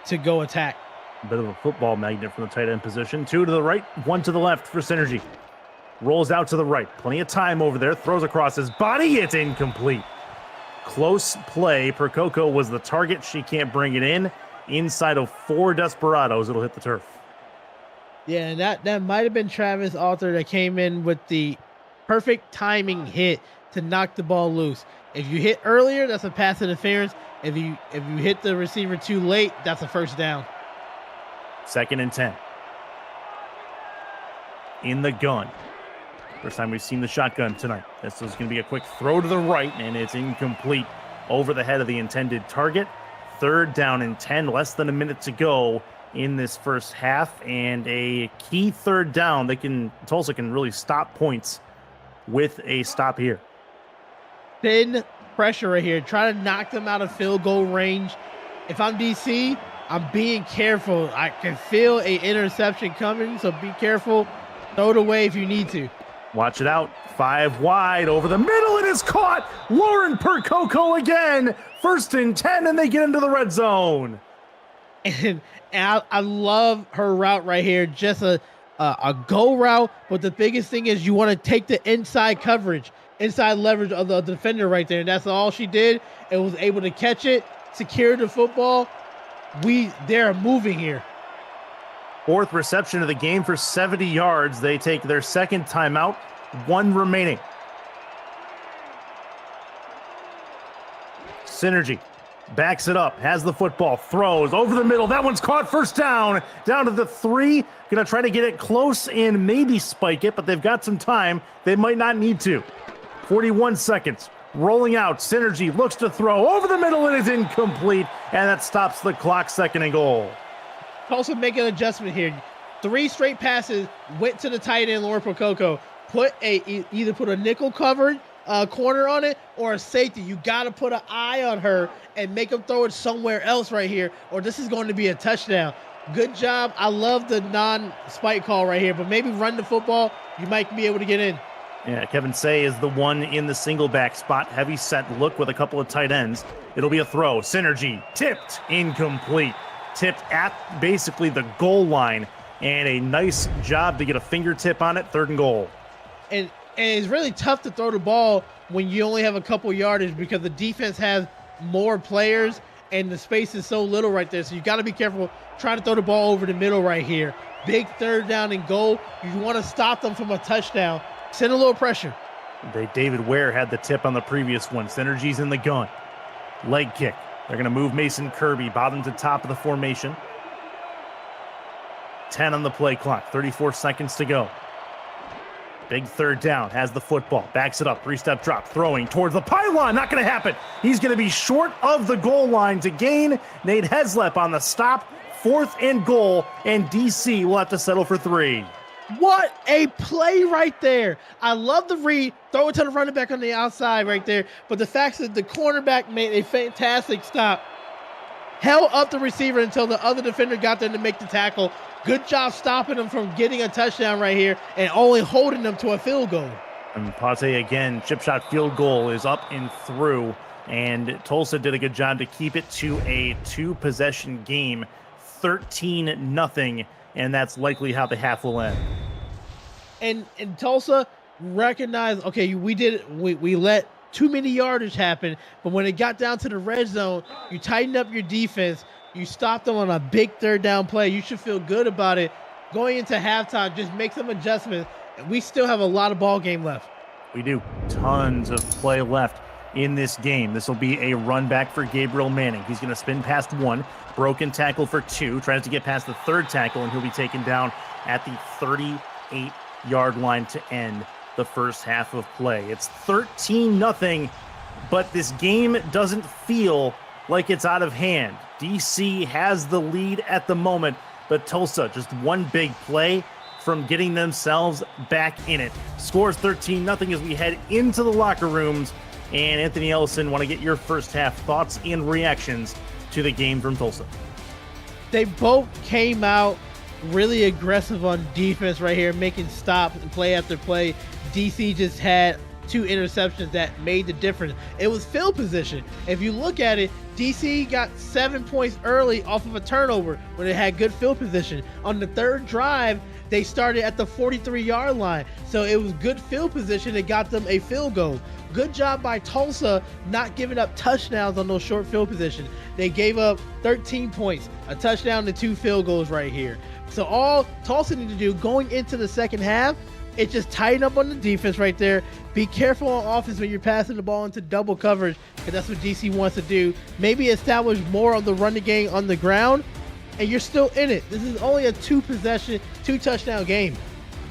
to go attack. A bit of a football magnet from the tight end position. 2 to the right, 1 to the left for Synergy. Rolls out to the right. Plenty of time over there. Throws across his body. It's incomplete. Close play. Percoco was the target. She can't bring it in. Inside of 4 Desperados, it'll hit the turf. Yeah, and that might have been Travis Arthur that came in with the perfect timing hit to knock the ball loose. If you hit earlier, that's a pass interference. If you hit the receiver too late, that's a first down. 2nd and 10. In the gun. First time we've seen the shotgun tonight. This is going to be a quick throw to the right, and it's incomplete over the head of the intended target. 3rd down and 10, less than a minute to go in this first half, and a key 3rd down. Tulsa can really stop points with a stop here. Thin pressure right here. Try to knock them out of field goal range. If I'm DC, I'm being careful. I can feel an interception coming, so be careful. Throw it away if you need to. Watch it out. 5 wide over the middle. It is caught. Lauren Percoco again. 1st and 10, and they get into the red zone. And I love her route right here. Just a go route, but the biggest thing is you want to take the inside coverage, inside leverage of the defender right there. And that's all she did. And was able to catch it, secure the football. They're moving here. 4th reception of the game for 70 yards. They take their 2nd timeout, 1 remaining. Synergy backs it up, has the football, throws over the middle. That one's caught. First down to the 3. Gonna try to get it close and maybe spike it, but they've got some time. They might not need to. 41 seconds. Rolling out. Synergy looks to throw over the middle. It is incomplete, and that stops the clock. 2nd and goal. Also make an adjustment here. 3 straight passes went to the tight end, Lauren Percoco. Either put a nickel coverage corner on it or a safety. You got to put an eye on her and make them throw it somewhere else right here, or this is going to be a touchdown. Good job. I love the non-spike call right here, but maybe run the football. You might be able to get in. Yeah, Kevin Say is the one in the single back spot. Heavy set look with a couple of tight ends. It'll be a throw. Synergy tipped, incomplete. Tipped at basically the goal line, and a nice job to get a fingertip on it. 3rd and goal. And it's really tough to throw the ball when you only have a couple yardage because the defense has more players and the space is so little right there. So you got to be careful trying to throw the ball over the middle right here. Big 3rd down and goal. You want to stop them from a touchdown. Send a little pressure. David Ware had the tip on the previous one. Synergy's in the gun. Leg kick. They're going to move Mason Kirby, bottom to top of the formation. 10 on the play clock. 34 seconds to go. Big 3rd down. Has the football. Backs it up. 3-step drop. Throwing towards the pylon. Not going to happen. He's going to be short of the goal line to gain. Nate Heslep on the stop. 4th and goal. And DC will have to settle for 3. What a play right there. I love the read. Throw it to the running back on the outside right there. But the fact that the cornerback made a fantastic stop. Held up the receiver until the other defender got there to make the tackle. Good job stopping him from getting a touchdown right here and only holding them to a field goal. And Pate again, chip shot field goal is up and through. And Tulsa did a good job to keep it to a 2-possession game. 13-0. And that's likely how the half will end. And Tulsa recognized, okay, we let too many yardage happen, but when it got down to the red zone, you tightened up your defense, you stopped them on a big 3rd down play. You should feel good about it. Going into halftime, just make some adjustments. And we still have a lot of ball game left. We do. Tons of play left in this game. This will be a run back for Gabriel Manning. He's going to spin past 1. Broken tackle for 2, tries to get past the 3rd tackle, and he'll be taken down at the 38-yard line to end the first half of play. It's 13-0, but this game doesn't feel like it's out of hand. DC has the lead at the moment, but Tulsa just one big play from getting themselves back in it. Scores 13-0 as we head into the locker rooms. And Anthony Ellison, want to get your first half thoughts and reactions to the game from Tulsa. They both came out really aggressive on defense right here, making stops and play after play. DC just had 2 interceptions that made the difference. It was field position. If you look at it, DC got 7 points early off of a turnover when it had good field position. On the 3rd drive, they started at the 43-yard line. So it was good field position that got them a field goal. Good job by Tulsa not giving up touchdowns on those short field positions. They gave up 13 points, a touchdown to 2 field goals right here. So all Tulsa need to do going into the second half, it's just tighten up on the defense right there. Be careful on offense when you're passing the ball into double coverage, because that's what DC wants to do. Maybe establish more of the running game on the ground, and you're still in it. This is only a 2-possession, 2-touchdown game.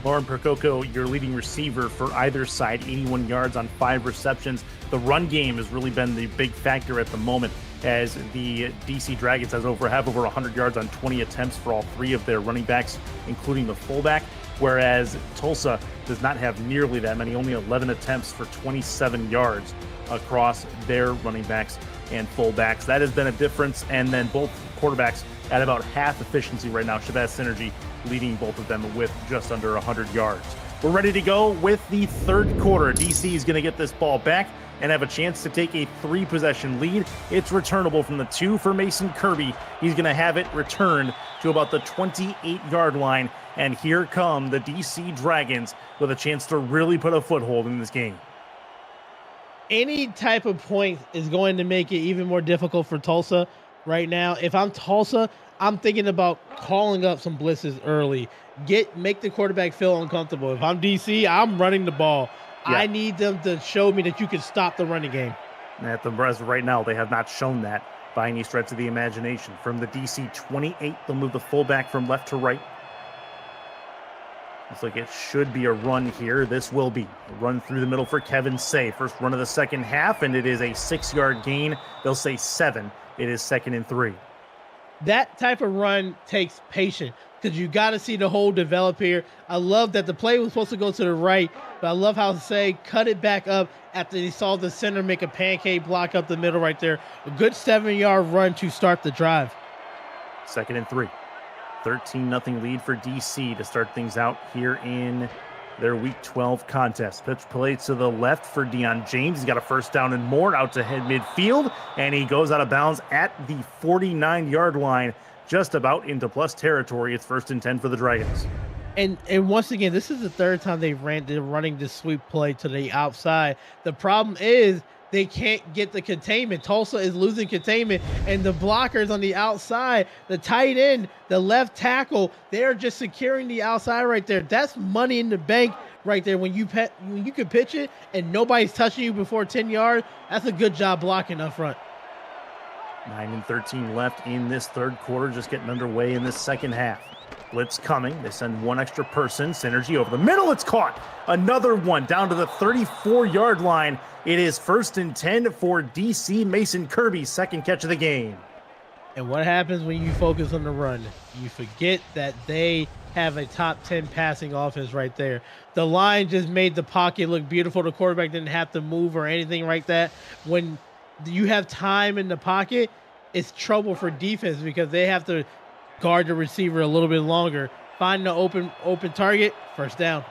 Lauren Percoco, your leading receiver for either side, 81 yards on 5 receptions. The run game has really been the big factor at the moment, as the DC Dragons have over 100 yards on 20 attempts for all 3 of their running backs, including the fullback, whereas Tulsa does not have nearly that many, only 11 attempts for 27 yards across their running backs and fullbacks. That has been a difference, and then both quarterbacks at about half efficiency right now. Shabazz Synergy leading both of them with just under 100 yards. We're ready to go with the 3rd quarter. DC is going to get this ball back and have a chance to take a 3-possession lead. It's returnable from the 2 for Mason Kirby. He's going to have it returned to about the 28-yard line. And here come the DC Dragons with a chance to really put a foothold in this game. Any type of point is going to make it even more difficult for Tulsa right now. If I'm Tulsa, I'm thinking about calling up some blitzes early. Make the quarterback feel uncomfortable. If I'm DC, I'm running the ball. Yeah. I need them to show me that you can stop the running game. At the rest right now, they have not shown that by any stretch of the imagination. From the DC 28, they'll move the fullback from left to right. Looks like it should be a run here. This will be a run through the middle for Kevin Say. First run of the second half, and it is a 6-yard gain. They'll say 7. It is 2nd and 3. That type of run takes patience. because you got to see the hole develop here. I love that the play was supposed to go to the right, but I love how Say cut it back up after he saw the center make a pancake block up the middle right there. A good 7-yard run to start the drive. 2nd and 3. 13-0 lead for DC to start things out here in their Week 12 contest. Pitch play to the left for Deion James. He's got a first down and more out to head midfield, and he goes out of bounds at the 49-yard line, just about into plus territory. It's 1st and 10 for the Dragons. And once again, this is the 3rd time they're running this sweep play to the outside. The problem is they can't get the containment. Tulsa is losing containment, and the blockers on the outside, the tight end, the left tackle, they're just securing the outside right there. That's money in the bank right there. When you can pitch it and nobody's touching you before 10 yards, that's a good job blocking up front. 9 and 13 left in this 3rd quarter, just getting underway in this 2nd half. Blitz coming. They send one extra person. Synergy over the middle. It's caught. Another one down to the 34-yard line. It is 1st and 10 for DC. Mason Kirby's 2nd catch of the game. And what happens when you focus on the run? You forget that they have a top 10 passing offense right there. The line just made the pocket look beautiful. The quarterback didn't have to move or anything like that. When you have time in the pocket, it's trouble for defense because they have to guard the receiver a little bit longer. Find the open target, 1st down.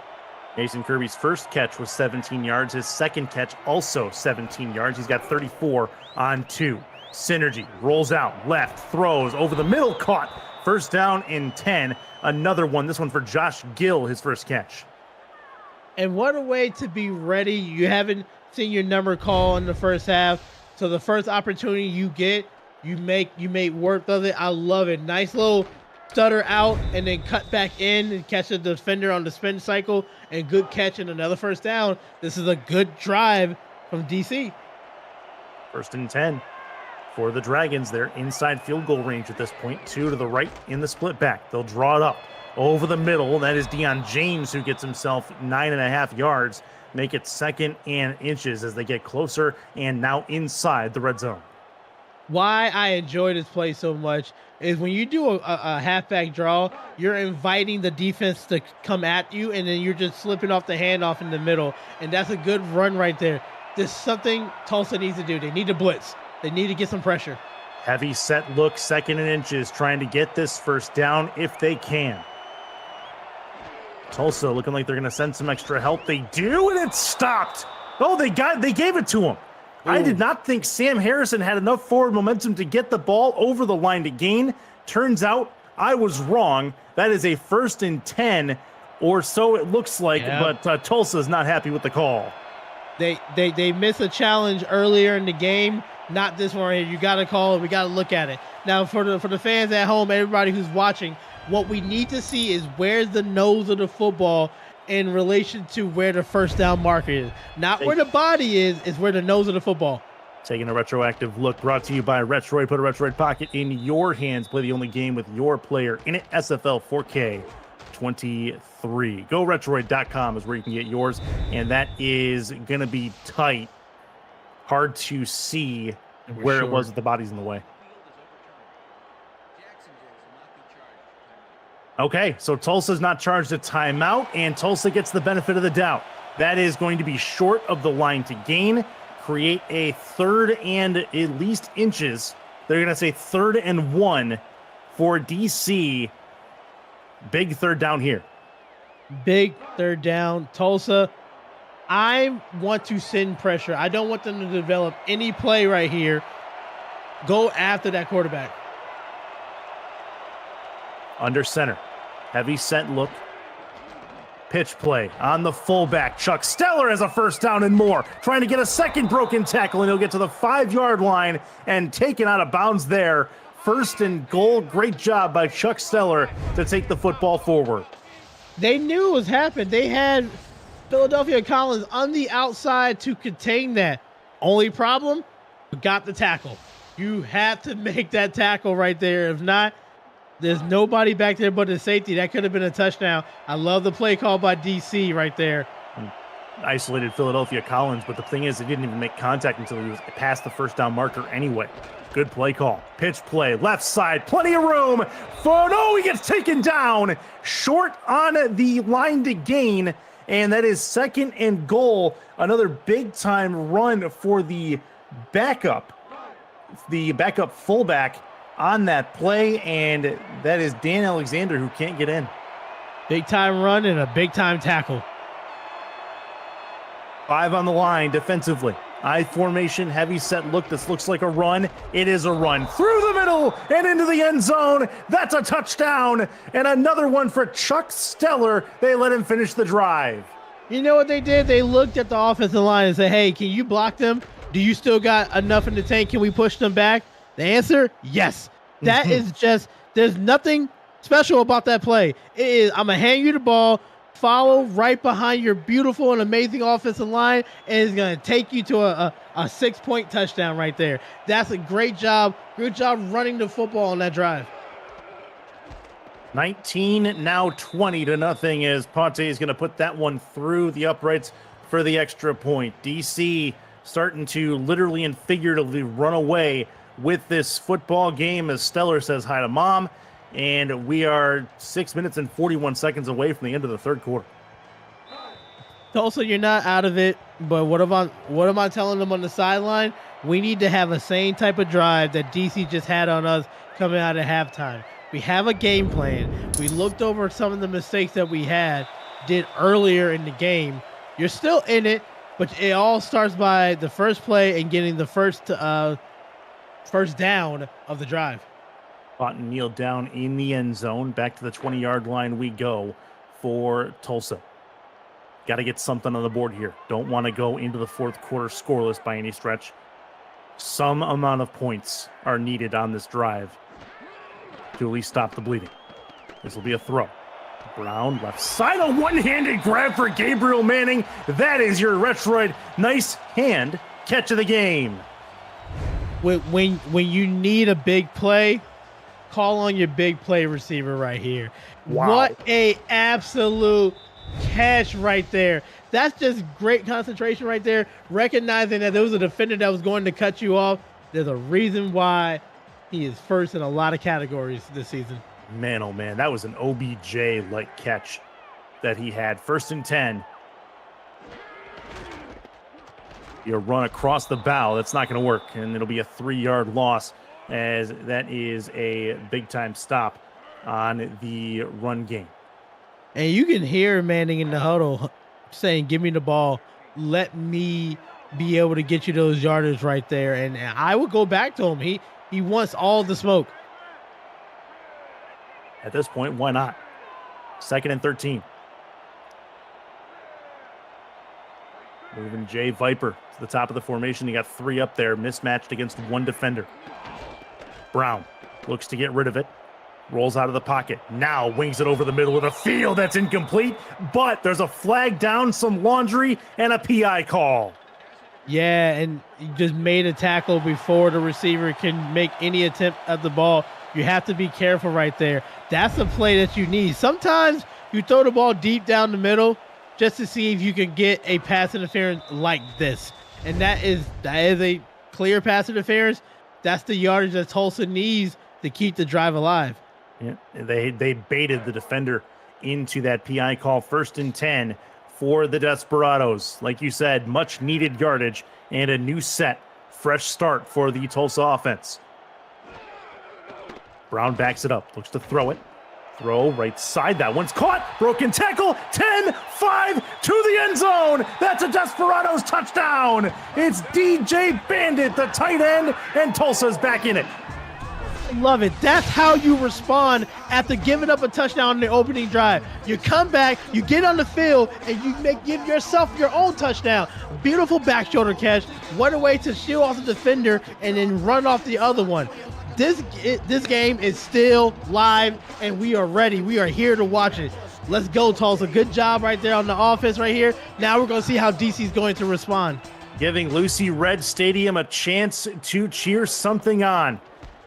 Mason Kirby's 1st catch was 17 yards. His 2nd catch also 17 yards. He's got 34 on 2. Synergy rolls out, left, throws over the middle, caught. 1st down and 10. Another one, this one for Josh Gill, his 1st catch. And what a way to be ready. You haven't seen your number call in the 1st half. So the first opportunity you get, you make work of it. I love it. Nice little stutter out and then cut back in and catch the defender on the spin cycle, and good catch and another 1st down. This is a good drive from DC. 1st and 10 for the Dragons. They're inside field goal range at this point. 2 to the right in the split back. They'll draw it up over the middle. That is Deion James, who gets himself 9.5 yards. Make it 2nd and inches as they get closer and now inside the red zone. Why I enjoy this play so much is when you do a halfback draw, you're inviting the defense to come at you, and then you're just slipping off the handoff in the middle. And that's a good run right there. This is something Tulsa needs to do. They need to blitz. They need to get some pressure. Heavy set look, 2nd and inches, trying to get this 1st down if they can. Tulsa looking like they're going to send some extra help. They do, and it's stopped. Oh, they gave it to him. Ooh. I did not think Sam Harrison had enough forward momentum to get the ball over the line to gain. Turns out I was wrong. That is a 1st and 10, or so it looks like, but Tulsa's not happy with the call. They missed a challenge earlier in the game. Not this one right here. You got to call it. We got to look at it. Now, for the fans at home, everybody who's watching, what we need to see is where's the nose of the football in relation to where the 1st down marker is. Not where the body is where the nose of the football. Taking a retroactive look, brought to you by Retroid. Put a Retroid pocket in your hands. Play the only game with your player in it. SFL 4K 23. GoRetroid.com is where you can get yours, and that is going to be tight. Hard to see where it was with the bodies in the way. Okay, so Tulsa's not charged a timeout, and Tulsa gets the benefit of the doubt. That is going to be short of the line to gain, create a 3rd and at least inches. They're going to say 3rd and 1 for DC. Big 3rd down here. Big 3rd down. Tulsa, I want to send pressure. I don't want them to develop any play right here. Go after that quarterback. Under center. Heavy set look. Pitch play on the fullback. Chuck Stellar has a 1st down and more. Trying to get a 2nd broken tackle, and he'll get to the 5-yard line and taken out of bounds there. 1st and goal. Great job by Chuck Stellar to take the football forward. They knew it was happening. They had Philadelphia Collins on the outside to contain that. Only problem, got the tackle. You have to make that tackle right there. If not, there's nobody back there but the safety. That could have been a touchdown. I love the play call by DC right there. isolated Philadelphia Collins, but the thing is, he didn't even make contact until he was past the first down marker anyway. Good play call. Pitch play, left side, plenty of room. No, he gets taken down. Short on the line to gain, and that is 2nd and goal. Another big-time run for the backup fullback on that play, and that is Dan Alexander who can't get in. Big-time run and a big-time tackle. 5 on the line defensively. I formation, heavy set look. This looks like a run. It is a run through the middle and into the end zone. That's a touchdown. And another one for Chuck Stellar. They let him finish the drive. You know what they did? They looked at the offensive line and said, hey, can you block them? Do you still got enough in the tank? Can we push them back? The answer, yes. That is just, there's nothing special about that play. It is, I'm going to hand you the ball, follow right behind your beautiful and amazing offensive line, and it's going to take you to a 6-point touchdown right there. That's a great job. Good job running the football on that drive. 19, now 20-0 as Ponte is going to put that one through the uprights for the extra point. DC starting to literally and figuratively run away with this football game as Stellar says hi to mom. And we are 6 minutes and 41 seconds away from the end of the third quarter. Tulsa, you're not out of it, but what am I telling them on the sideline? We need to have the same type of drive that DC just had on us coming out of halftime. We have a game plan. We looked over some of the mistakes that we did earlier in the game. You're still in it, but it all starts by the first play and getting the first down of the drive. Cotton kneeled down in the end zone. Back to the 20-yard line we go for Tulsa. Got to get something on the board here. Don't want to go into the fourth quarter scoreless by any stretch. Some amount of points are needed on this drive to at least stop the bleeding. This will be a throw. Brown, left side, a one-handed grab for Gabriel Manning. That is your Retroid. Nice hand catch of the game. When you need a big play, call on your big play receiver right here. Wow. What a absolute catch right there. That's just great concentration right there. Recognizing that there was a defender that was going to cut you off. There's a reason why he is first in a lot of categories this season. Man, oh man, that was an OBJ-like catch that he had. 1st and 10. You run across the bow. That's not going to work, and it'll be a 3-yard loss as that is a big-time stop on the run game. And you can hear Manning in the huddle saying, give me the ball. Let me be able to get you those yardage right there. And I would go back to him. He wants all the smoke. At this point, why not? 2nd and 13. Moving Jay Viper to the top of the formation. You got 3 up there, mismatched against 1 defender. Brown looks to get rid of it. Rolls out of the pocket. Now wings it over the middle of the field. That's incomplete, but there's a flag down, some laundry, and a PI call. Yeah, and you just made a tackle before the receiver can make any attempt at the ball. You have to be careful right there. That's the play that you need. Sometimes you throw the ball deep down the middle just to see if you can get a pass interference like this. And that is a clear pass interference. That's the yardage that Tulsa needs to keep the drive alive. Yeah, they baited the defender into that PI call. 1st and 10 for the Desperados. Like you said, much needed yardage and a new set, fresh start for the Tulsa offense. Brown backs it up, looks to throw it. Throw right side, that one's caught. Broken tackle, 10-5 to the end zone. That's a Desperados touchdown. It's DJ Bandit, the tight end, and Tulsa's back in it. Love it. That's how you respond after giving up a touchdown in the opening drive. You come back, you get on the field, and you give yourself your own touchdown. Beautiful back shoulder catch. What a way to shield off the defender and then run off the other one. This game is still live, and we are ready. We are here to watch it. Let's go, Tulsa. Good job right there on the offense right here. Now we're going to see how DC is going to respond. Giving Lucy Red Stadium a chance to cheer something on.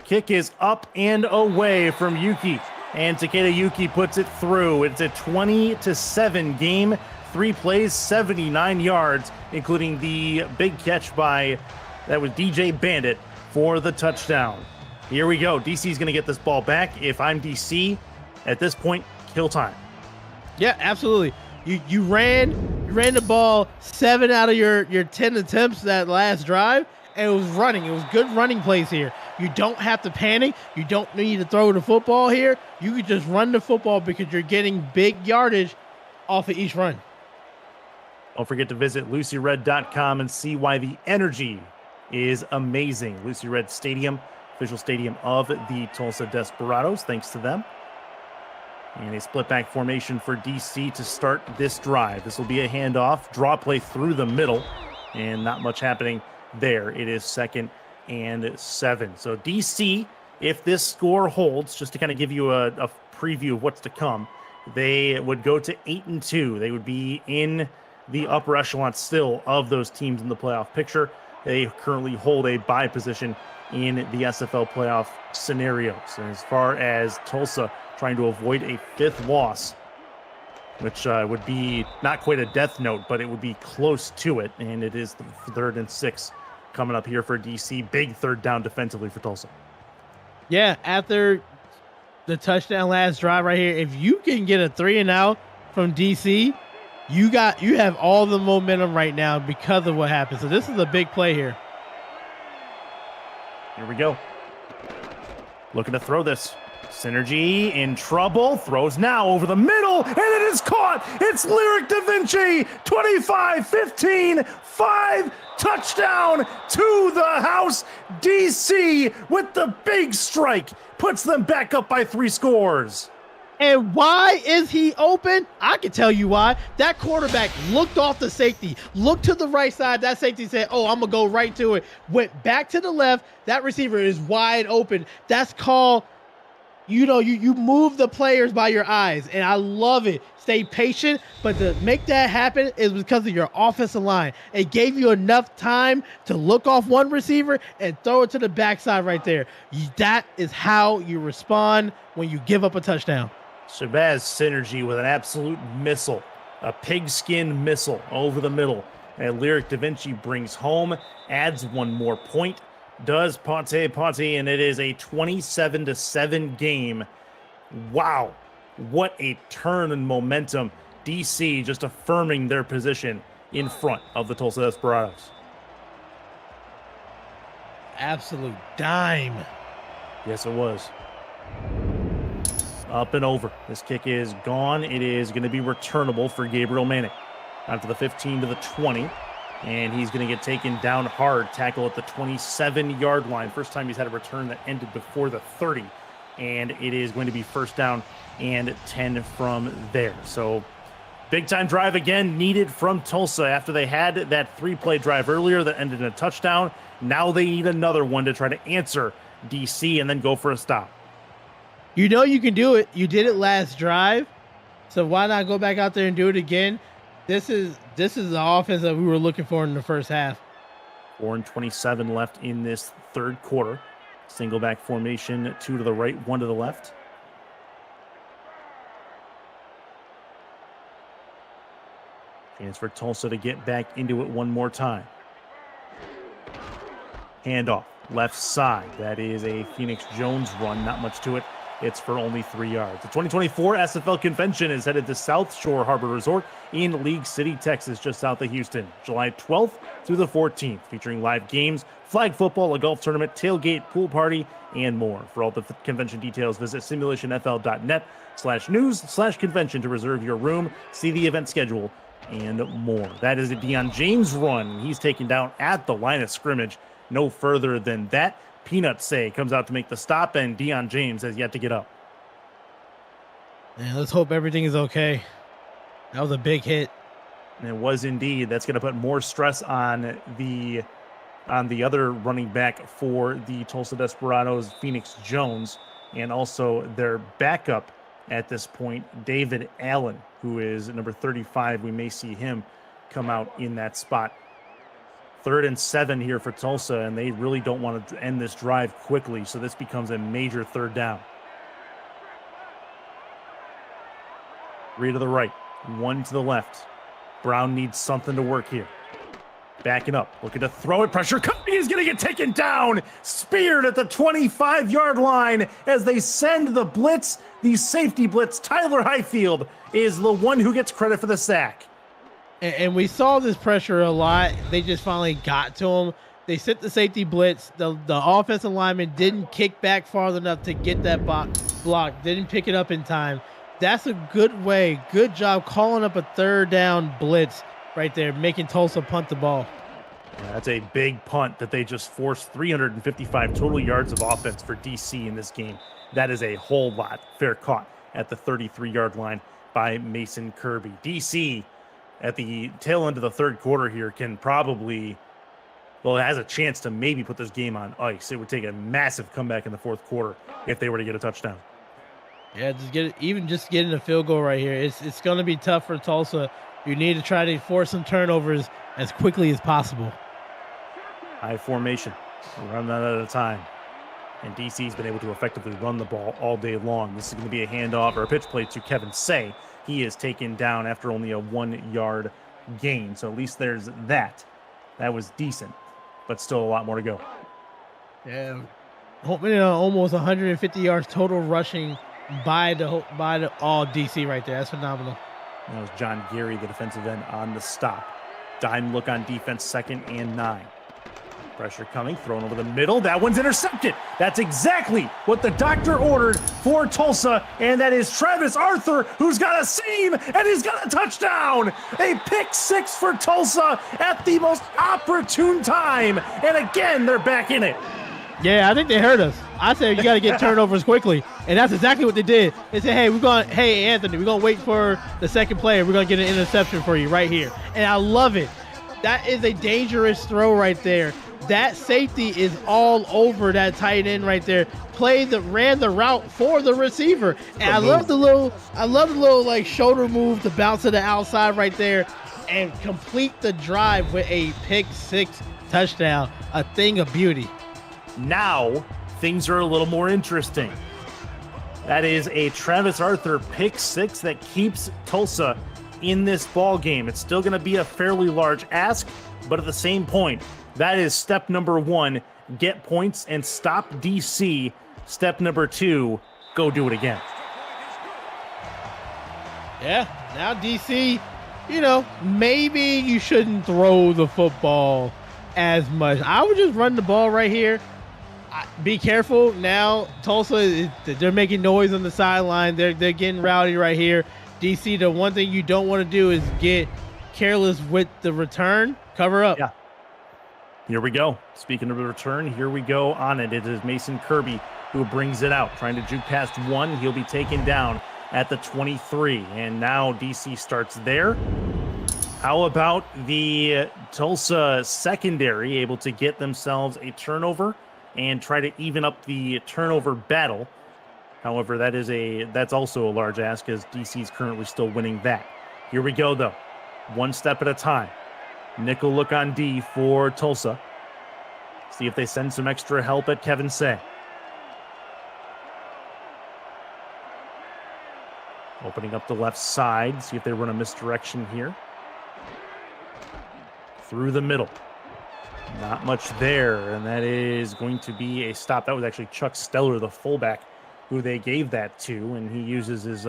Kick is up and away from Yuki, and Takeda Yuki puts it through. It's a 20-7 game. 3 plays, 79 yards, including the big catch that was DJ Bandit for the touchdown. Here we go. DC's going to get this ball back. If I'm DC, at this point, kill time. Yeah, absolutely. You ran the ball 7 out of your 10 attempts that last drive, and it was running. It was good running plays here. You don't have to panic. You don't need to throw the football here. You can just run the football because you're getting big yardage off of each run. Don't forget to visit LucyRed.com and see why the energy is amazing. Lucy Red Stadium, official stadium of the Tulsa Desperados. Thanks to them. And a split back formation for DC to start this drive. This will be a handoff, draw play through the middle, and not much happening there. It is 2nd and 7. So DC, if this score holds, just to kind of give you a preview of what's to come, they would go to 8-2. They would be in the upper echelon still of those teams in the playoff picture. They currently hold a bye position in the SFL playoff scenarios. And as far as Tulsa trying to avoid a 5th loss, which would be not quite a death note, but it would be close to it. And it is the 3rd and 6 coming up here for DC. Big 3rd down defensively for Tulsa. Yeah, after the touchdown last drive right here, if you can get a 3 and out from DC, you have all the momentum right now because of what happened. So this is a big play here. Here we go. Looking to throw this. Synergy in trouble, throws now over the middle, and it is caught. It's Lyric Da Vinci, 25-15, 5, touchdown to the house. DC with the big strike puts them back up by 3 scores. And why is he open? I can tell you why. That quarterback looked off the safety, looked to the right side. That safety said, oh, I'm going to go right to it. Went back to the left. That receiver is wide open. That's called, you move the players by your eyes, and I love it. Stay patient, but to make that happen is because of your offensive line. It gave you enough time to look off one receiver and throw it to the backside right there. That is how you respond when you give up a touchdown. Shabazz Synergy with an absolute missile, a pigskin missile over the middle. And Lyric Da Vinci brings home, adds 1 more point, does Ponte, and it is a 27-7 game. Wow, what a turn in momentum. DC just affirming their position in front of the Tulsa Desperados. Absolute dime. Yes, it was. Up and over. This kick is gone. It is going to be returnable for Gabriel Manning. Out to the 15 to the 20. And he's going to get taken down hard. Tackle at the 27-yard line. First time he's had a return that ended before the 30. And it is going to be 1st down and 10 from there. So big-time drive again needed from Tulsa after they had that 3-play drive earlier that ended in a touchdown. Now they need another one to try to answer DC and then go for a stop. You know you can do it. You did it last drive. So why not go back out there and do it again? This is the offense that we were looking for in the first half. 4:27 left in this 3rd quarter. Single back formation, 2 to the right, 1 to the left. Chance for Tulsa to get back into it one more time. Handoff, left side. That is a Phoenix Jones run, not much to it. It's for only 3 yards. The 2024 SFL Convention is headed to South Shore Harbor Resort in League City, Texas, just south of Houston, July 12th through the 14th, featuring live games, flag football, a golf tournament, tailgate, pool party, and more. For all the convention details, visit simulationfl.net/news/convention to reserve your room, see the event schedule, and more. That is a Deion James run. He's taken down at the line of scrimmage. No further than that. Peanut Say comes out to make the stop, and Deion James has yet to get up. Man, let's hope everything is okay. That was a big hit. And it was indeed. That's going to put more stress on the other running back for the Tulsa Desperados, Phoenix Jones, and also their backup at this point, David Allen, who is number 35. We may see him come out in that spot. 3rd and 7 here for Tulsa, and they really don't want to end this drive quickly, so this becomes a major 3rd down. 3 to the right, 1 to the left. Brown needs something to work here. Backing up, looking to throw it. Pressure coming. He's going to get taken down. Speared at the 25-yard line as they send the blitz, the safety blitz. Tyler Highfield is the one who gets credit for the sack. And we saw this pressure a lot. They just finally got to him. They sent the safety blitz. The offensive lineman didn't kick back far enough to get that block. Didn't pick it up in time. That's a good way. Good job calling up a third down blitz right there, making Tulsa punt the ball. Yeah, that's a big punt that they just forced. 355 total yards of offense for DC in this game. That is a whole lot. Fair caught at the 33-yard line by Mason Kirby. DC at the tail end of the third quarter here can probably, well, it has a chance to maybe put this game on ice. It would take a massive comeback in the fourth quarter if they were to get a touchdown. Yeah, just getting a field goal right here. It's going to be tough for Tulsa. You need to try to force some turnovers as quickly as possible. High formation, run that at a time. And DC's been able to effectively run the ball all day long. This is going to be a handoff or a pitch play to Kevin Say. He is taken down after only a 1-yard gain. So at least there's that. That was decent, but still a lot more to go. Yeah, almost 150 yards total rushing by the all DC right there. That's phenomenal. That was John Gary, the defensive end, on the stop. Dime look on defense, 2nd and 9. Pressure coming, thrown over the middle. That one's intercepted. That's exactly what the doctor ordered for Tulsa, and that is Travis Arthur, who's got a seam, and he's got a touchdown. A pick 6 for Tulsa at the most opportune time, and again, they're back in it. Yeah, I think they heard us. I said you got to get turnovers quickly, and that's exactly what they did. They said, hey, Anthony, we're going to wait for the second play. We're going to get an interception for you right here. And I love it. That is a dangerous throw right there. That safety is all over that tight end right there. Ran the route for the receiver. And I love the little like shoulder move to bounce to the outside right there and complete the drive with a pick 6 touchdown. A thing of beauty. Now things are a little more interesting. That is a Travis Arthur pick 6 that keeps Tulsa in this ball game. It's still going to be a fairly large ask, but at the same point, that is step number 1, get points and stop DC. Step number 2, go do it again. Yeah, now DC, maybe you shouldn't throw the football as much. I would just run the ball right here. Be careful now. Tulsa, they're making noise on the sideline. They're getting rowdy right here. DC, the one thing you don't want to do is get careless with the return. Cover up. Yeah. Here we go. Speaking of the return, here we go on it. It is Mason Kirby who brings it out, trying to juke past 1. He'll be taken down at the 23. And now DC starts there. How about the Tulsa secondary able to get themselves a turnover and try to even up the turnover battle? However, that's also a large ask as DC is currently still winning that. Here we go, though. One step at a time. Nickel look on D for Tulsa. See if they send some extra help at Kevin Say. Opening up the left side. See if they run a misdirection here. Through the middle. Not much there, and that is going to be a stop. That was actually Chuck Steller, the fullback, who they gave that to, and he uses his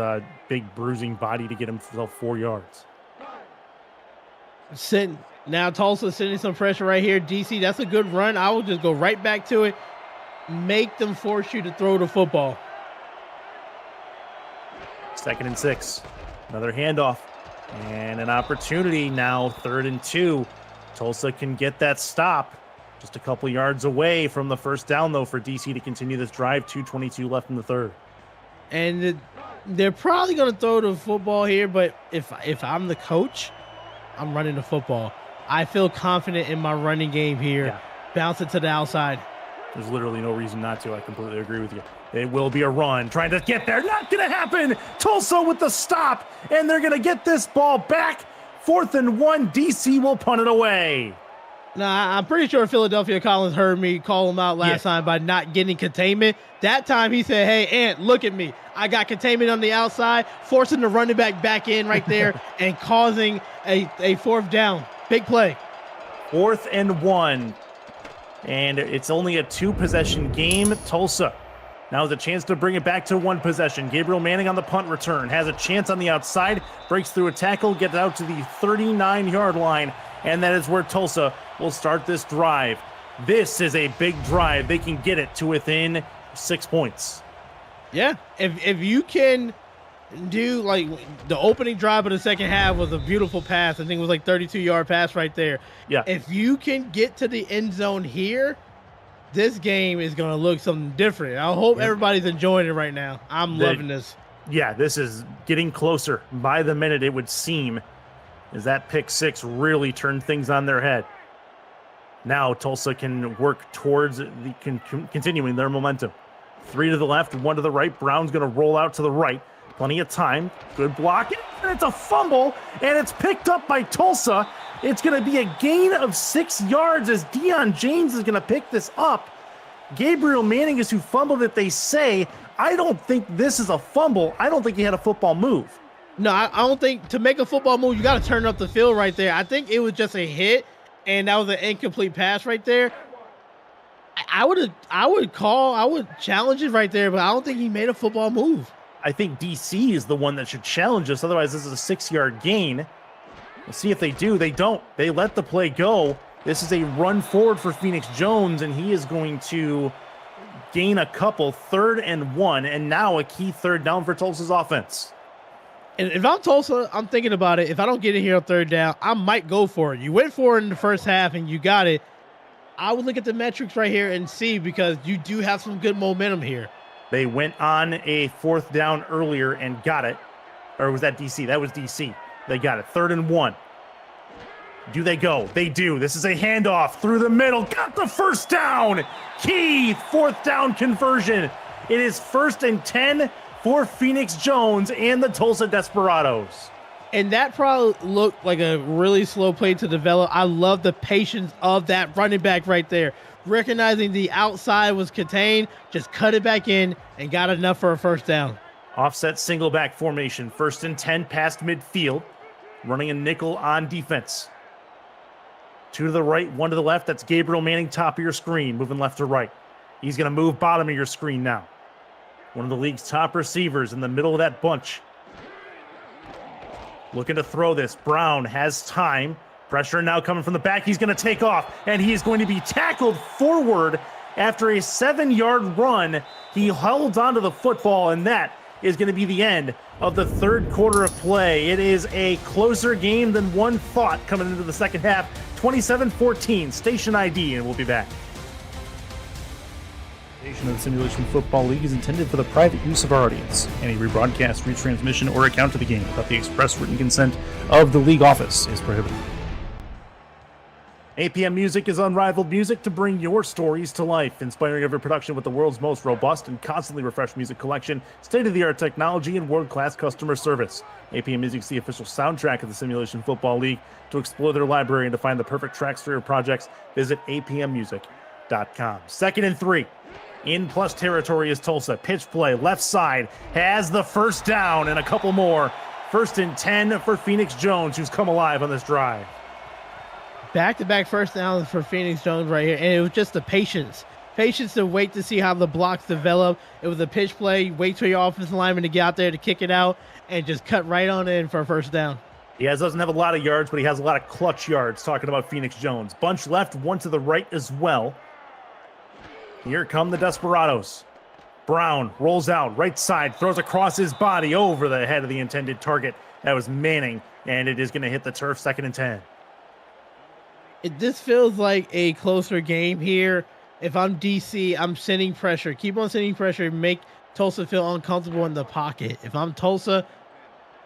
big bruising body to get himself 4 yards. Now Tulsa sending some pressure right here. DC, that's a good run. I will just go right back to it. Make them force you to throw the football. 2nd and 6. Another handoff. And an opportunity now, 3rd and 2. Tulsa can get that stop. Just a couple yards away from the first down, though, for DC to continue this drive. 2:22 left in the third. And they're probably going to throw the football here, but if I'm the coach, I'm running the football. I feel confident in my running game here. Yeah. Bounce it to the outside. There's literally no reason not to. I completely agree with you. It will be a run. Trying to get there. Not going to happen. Tulsa with the stop. And they're going to get this ball back. 4th and 1. DC will punt it away. Nah, I'm pretty sure Philadelphia Collins heard me call him out last time by not getting containment. That time he said, "Hey, Ant, look at me. I got containment on the outside," forcing the running back in right there and causing a fourth down. Big play. 4th and 1. And it's only a 2-possession game. Tulsa now has a chance to bring it back to 1 possession. Gabriel Manning on the punt return has a chance on the outside, breaks through a tackle, gets out to the 39-yard line, and that is where Tulsa will start this drive. This is a big drive. They can get it to within 6 points. Yeah, if you can do like the opening drive of the second half was a beautiful pass. I think it was like 32-yard pass right there. Yeah. If you can get to the end zone here, this game is going to look something different. I hope everybody's enjoying it right now. I'm loving this. Yeah, this is getting closer by the minute, it would seem, as that pick 6 really turned things on their head. Now Tulsa can work towards continuing their momentum. 3 to the left, 1 to the right. Brown's going to roll out to the right. Plenty of time. Good block. And it's a fumble, and it's picked up by Tulsa. It's going to be a gain of 6 yards as Deion James is going to pick this up. Gabriel Manning is who fumbled it, they say. I don't think this is a fumble. I don't think he had a football move. No, I don't think to make a football move, you got to turn up the field right there. I think it was just a hit, and that was an incomplete pass right there. I would challenge it right there, but I don't think he made a football move. I think DC is the one that should challenge us. Otherwise, this is a 6-yard gain. We'll see if they do. They don't. They let the play go. This is a run forward for Phoenix Jones, and he is going to gain a couple. 3rd and 1, and now a key 3rd down for Tulsa's offense. And if I'm Tulsa, I'm thinking about it. If I don't get it here on 3rd down, I might go for it. You went for it in the first half, and you got it. I would look at the metrics right here and see, because you do have some good momentum here. They went on a 4th down earlier and got it. Or was that DC? That was DC. They got it. 3rd and 1. Do they go? They do. This is a handoff through the middle. Got the 1st down. Key 4th down conversion. It is 1st and 10 for Phoenix Jones and the Tulsa Desperados. And that probably looked like a really slow play to develop. I love the patience of that running back right there. Recognizing the outside was contained, just cut it back in and got enough for a 1st down. Offset single back formation. 1st and 10 past midfield. Running a nickel on defense. 2 to the right, 1 to the left. That's Gabriel Manning, top of your screen, moving left to right. He's going to move bottom of your screen now. One of the league's top receivers in the middle of that bunch. Looking to throw this. Brown has time. Pressure now coming from the back. He's going to take off, and he is going to be tackled forward after a 7-yard run. He held onto the football, and that is going to be the end of the 3rd quarter of play. It is a closer game than one thought coming into the second half. 27-14, station ID, and we'll be back. Of the Simulation Football League is intended for the private use of our audience. Any rebroadcast, retransmission, or account of the game without the express written consent of the league office is prohibited. APM Music is unrivaled music to bring your stories to life, inspiring every production with the world's most robust and constantly refreshed music collection, state-of-the-art technology, and world-class customer service. APM Music is the official soundtrack of the Simulation Football League. To explore their library and to find the perfect tracks for your projects, visit apmmusic.com. 2nd and 3. In plus territory is Tulsa. Pitch play, left side, has the 1st down and a couple more. 1st and 10 for Phoenix Jones, who's come alive on this drive. Back-to-back 1st downs for Phoenix Jones right here, and it was just the patience to wait to see how the blocks develop. It was a pitch play, wait for your offensive lineman to get out there to kick it out, and just cut right on in for a 1st down. He doesn't have a lot of yards, but he has a lot of clutch yards, talking about Phoenix Jones. Bunch left, 1 to the right as well. Here come the Desperados. Brown rolls out, right side, throws across his body over the head of the intended target. That was Manning, and it is going to hit the turf. 2nd and 10. This feels like a closer game here. If I'm DC, I'm sending pressure. Keep on sending pressure. Make Tulsa feel uncomfortable in the pocket. If I'm Tulsa,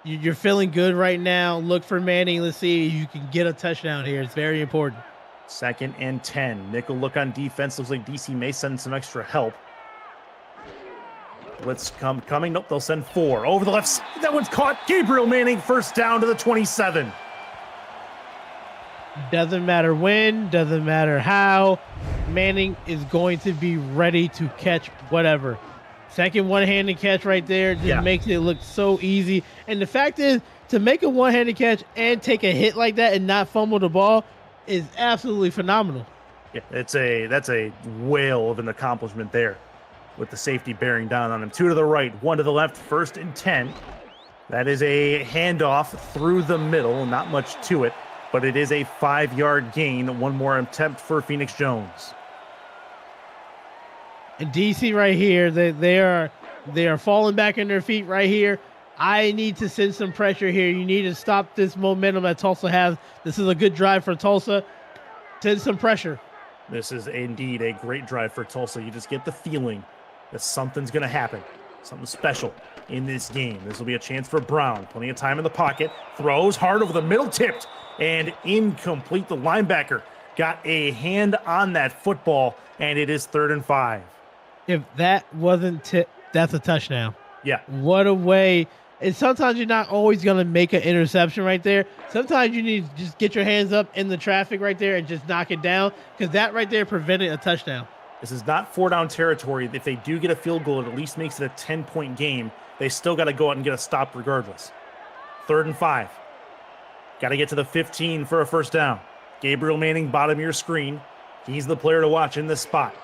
you're feeling good right now. Look for Manning. Let's see if you can get a touchdown here. It's very important. 2nd and 10. Nickel look on defense. Looks like DC may send some extra help. Blitz coming. Nope, they'll send 4. Over the left side. That one's caught. Gabriel Manning, 1st down to the 27. Doesn't matter when, doesn't matter how, Manning is going to be ready to catch whatever. Second one-handed catch right there just makes it look so easy. And the fact is, to make a one-handed catch and take a hit like that and not fumble the ball is absolutely phenomenal. Yeah, that's a whale of an accomplishment there, with the safety bearing down on him. 2 to the right, 1 to the left, 1st and 10. That is a handoff through the middle, not much to it, but it is a 5-yard gain. One more attempt for Phoenix Jones. And DC right here, they are falling back in their feet right here. I need to send some pressure here. You need to stop this momentum that Tulsa has. This is a good drive for Tulsa. Send some pressure. This is indeed a great drive for Tulsa. You just get the feeling that something's going to happen, something special in this game. This will be a chance for Brown. Plenty of time in the pocket. Throws hard over the middle, tipped, and incomplete. The linebacker got a hand on that football, and it is 3rd and 5. If that wasn't tipped, that's a touchdown. Yeah. What a way. And sometimes you're not always going to make an interception right there. Sometimes you need to just get your hands up in the traffic right there and just knock it down, because that right there prevented a touchdown. This is not 4-down territory. If they do get a field goal, it at least makes it a 10-point game. They still got to go out and get a stop regardless. 3rd and 5. Got to get to the 15 for a 1st down. Gabriel Manning, bottom of your screen. He's the player to watch in this spot.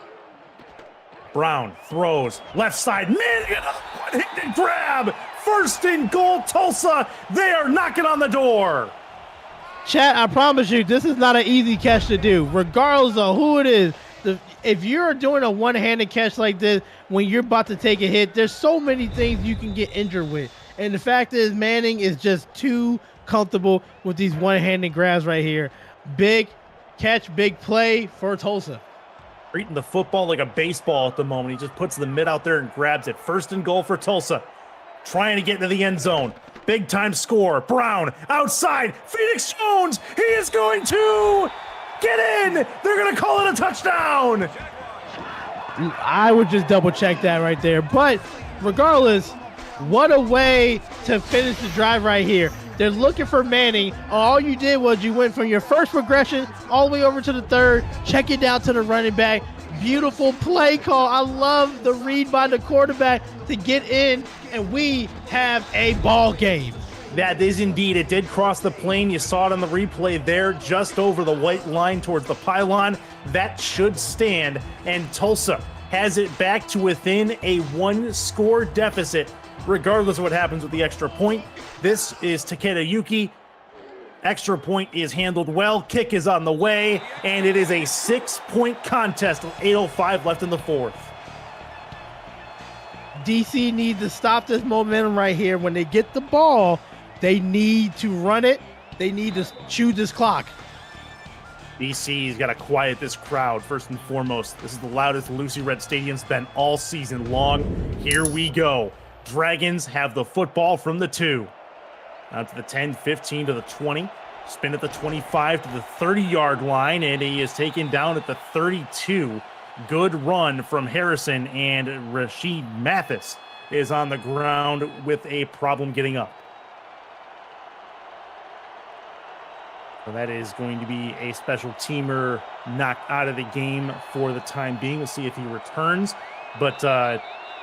Brown throws left side. Manning, one-handed grab. 1st and goal, Tulsa. They are knocking on the door. Chat, I promise you, this is not an easy catch to do, regardless of who it is. If you're doing a one-handed catch like this, when you're about to take a hit, there's so many things you can get injured with. And the fact is, Manning is just too comfortable with these one-handed grabs right here. Big catch, big play for Tulsa. Treating the football like a baseball at the moment. He just puts the mid out there and grabs it. 1st and goal for Tulsa. Trying to get into the end zone. Big time score. Brown outside. Phoenix Jones. He is going to get in. They're going to call it a touchdown. I would just double check that right there. But regardless, what a way to finish the drive right here. They're looking for Manning. All you did was you went from your first progression all the way over to the 3rd, check it down to the running back. Beautiful play call. I love the read by the quarterback to get in, and we have a ball game. That is indeed. It did cross the plane. You saw it on the replay there, just over the white line towards the pylon. That should stand, and Tulsa has it back to within a 1-score deficit, regardless of what happens with the extra point. This is Takeda Yuki. Extra point is handled well. Kick is on the way, and it is a 6-point contest with 8:05 left in the 4th. DC needs to stop this momentum right here. When they get the ball, they need to run it. They need to chew this clock. DC's got to quiet this crowd, first and foremost. This is the loudest Lucy Red Stadium's been all season long. Here we go. Dragons have the football from the 2. Out to the 10, 15 to the 20. Spin at the 25 to the 30-yard line, and he is taken down at the 32. Good run from Harrison, and Rashid Mathis is on the ground with a problem getting up. So that is going to be a special teamer knocked out of the game for the time being. We'll see if he returns, but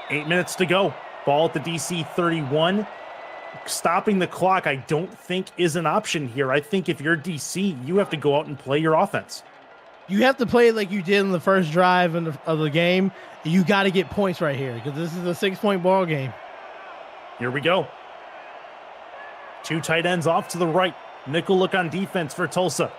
8 minutes to go. Ball at the DC 31. Stopping the clock, I don't think, is an option here. I think if you're DC, you have to go out and play your offense. You have to play it like you did in the first drive of the game. You got to get points right here, because this is a 6-point ball game. Here we go. 2 tight ends off to the right. Nickel look on defense for Tulsa.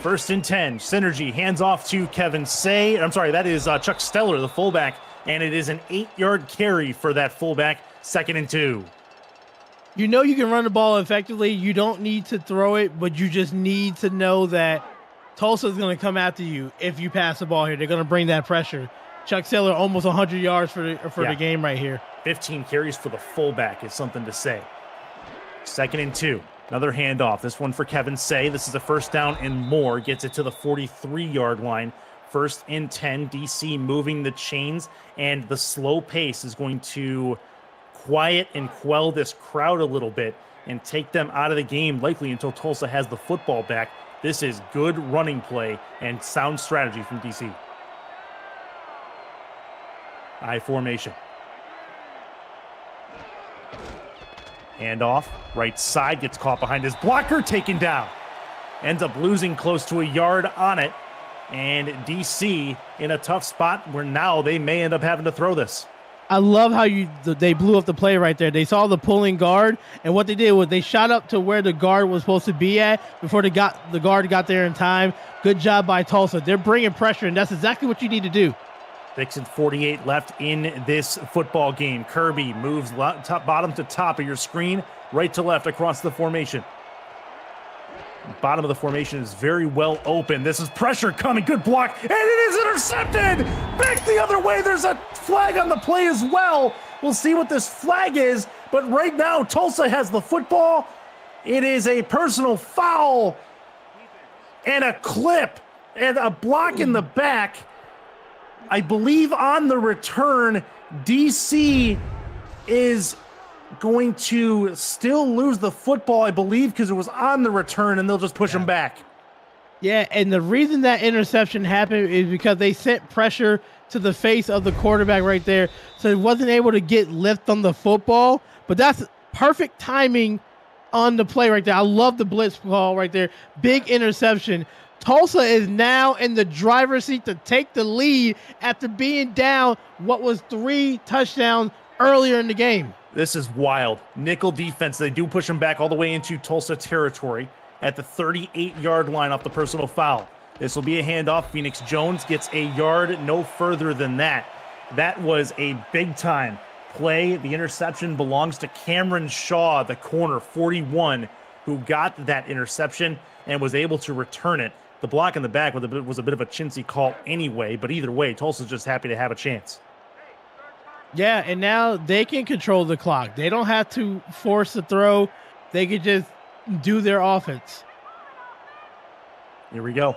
1st and 10. Synergy hands off to Kevin Say. I'm sorry, that is Chuck Steller, the fullback. And it is an 8-yard carry for that fullback. 2nd and 2. You know you can run the ball effectively. You don't need to throw it, but you just need to know that Tulsa's going to come after you if you pass the ball here. They're going to bring that pressure. Chuck Steller almost 100 yards for the game right here. 15 carries for the fullback is something to say. 2nd and 2. Another handoff. This one for Kevin Say. This is a 1st down and more. Gets it to the 43-yard line. 1st and 10. DC moving the chains, and the slow pace is going to quiet and quell this crowd a little bit and take them out of the game, likely until Tulsa has the football back. This is good running play and sound strategy from DC. I formation. Hand off, right side, gets caught behind his blocker, taken down. Ends up losing close to a yard on it. And DC in a tough spot where now they may end up having to throw this. I love how they blew up the play right there. They saw the pulling guard, and what they did was they shot up to where the guard was supposed to be at before the guard got there in time. Good job by Tulsa. They're bringing pressure, and that's exactly what you need to do. 6:48 left in this football game. Kirby moves bottom to top of your screen, right to left across the formation. Bottom of the formation is very well open. This is pressure coming. Good block. And it is intercepted. Back the other way. There's a flag on the play as well. We'll see what this flag is. But right now, Tulsa has the football. It is a personal foul and a clip and a block in the back. I believe on the return, DC is going to still lose the football, I believe, because it was on the return, and they'll just push them back. Yeah, and the reason that interception happened is because they sent pressure to the face of the quarterback right there, so he wasn't able to get lift on the football, but that's perfect timing on the play right there. I love the blitz call right there. Big interception. Tulsa is now in the driver's seat to take the lead after being down what was 3 touchdowns earlier in the game. This is wild. Nickel defense. They do push them back all the way into Tulsa territory at the 38-yard line off the personal foul. This will be a handoff. Phoenix Jones gets a yard, no further than that. That was a big-time play. The interception belongs to Cameron Shaw, the corner, 41, who got that interception and was able to return it. The block in the back was a bit of a chintzy call anyway, but either way, Tulsa's just happy to have a chance. Yeah, and now they can control the clock. They don't have to force the throw. They can just do their offense. Here we go.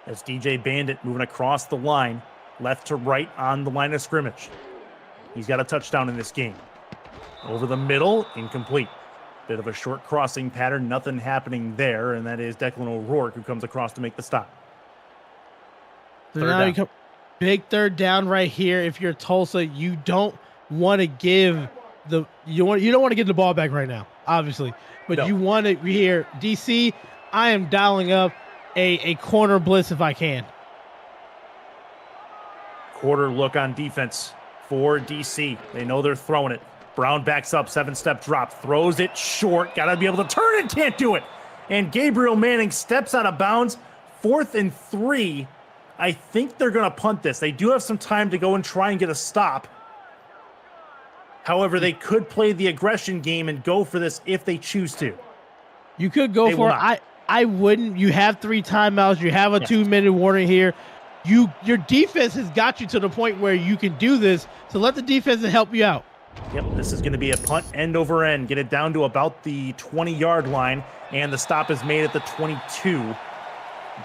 As DJ Bandit moving across the line, left to right on the line of scrimmage. He's got a touchdown in this game. Over the middle, incomplete. Bit of a short crossing pattern, nothing happening there, and that is Declan O'Rourke who comes across to make the stop. So now you come. Big third down right here. If you're Tulsa, you don't want to give you don't want to give the ball back right now, obviously. But no. You want to hear DC, I am dialing up a corner blitz if I can. Quarter look on defense for DC. They know they're throwing it. Brown backs up, 7-step drop, throws it short. Got to be able to turn it, can't do it. And Gabriel Manning steps out of bounds. 4th and 3. I think they're going to punt this. They do have some time to go and try and get a stop. However, they could play the aggression game and go for this if they choose to. You could go for it. I wouldn't. You have 3 timeouts. You have a 2-minute warning here. Your defense has got you to the point where you can do this. So let the defense help you out. Yep, this is going to be a punt end over end. Get it down to about the 20-yard line, and the stop is made at the 22.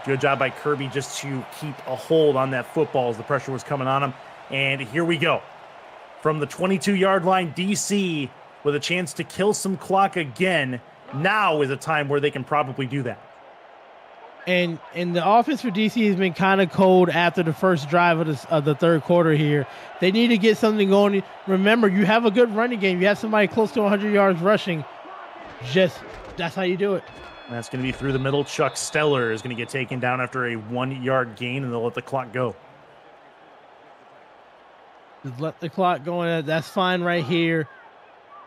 Good job by Kirby just to keep a hold on that football as the pressure was coming on him. And here we go. From the 22-yard line, DC with a chance to kill some clock again. Now is a time where they can probably do that. And the offense for DC has been kind of cold after the first drive of the third quarter here. They need to get something going. Remember, you have a good running game. You have somebody close to 100 yards rushing. That's how you do it. And that's going to be through the middle. Chuck Steller is going to get taken down after a 1-yard gain, and they'll let the clock go. Just let the clock go in. That's fine right here.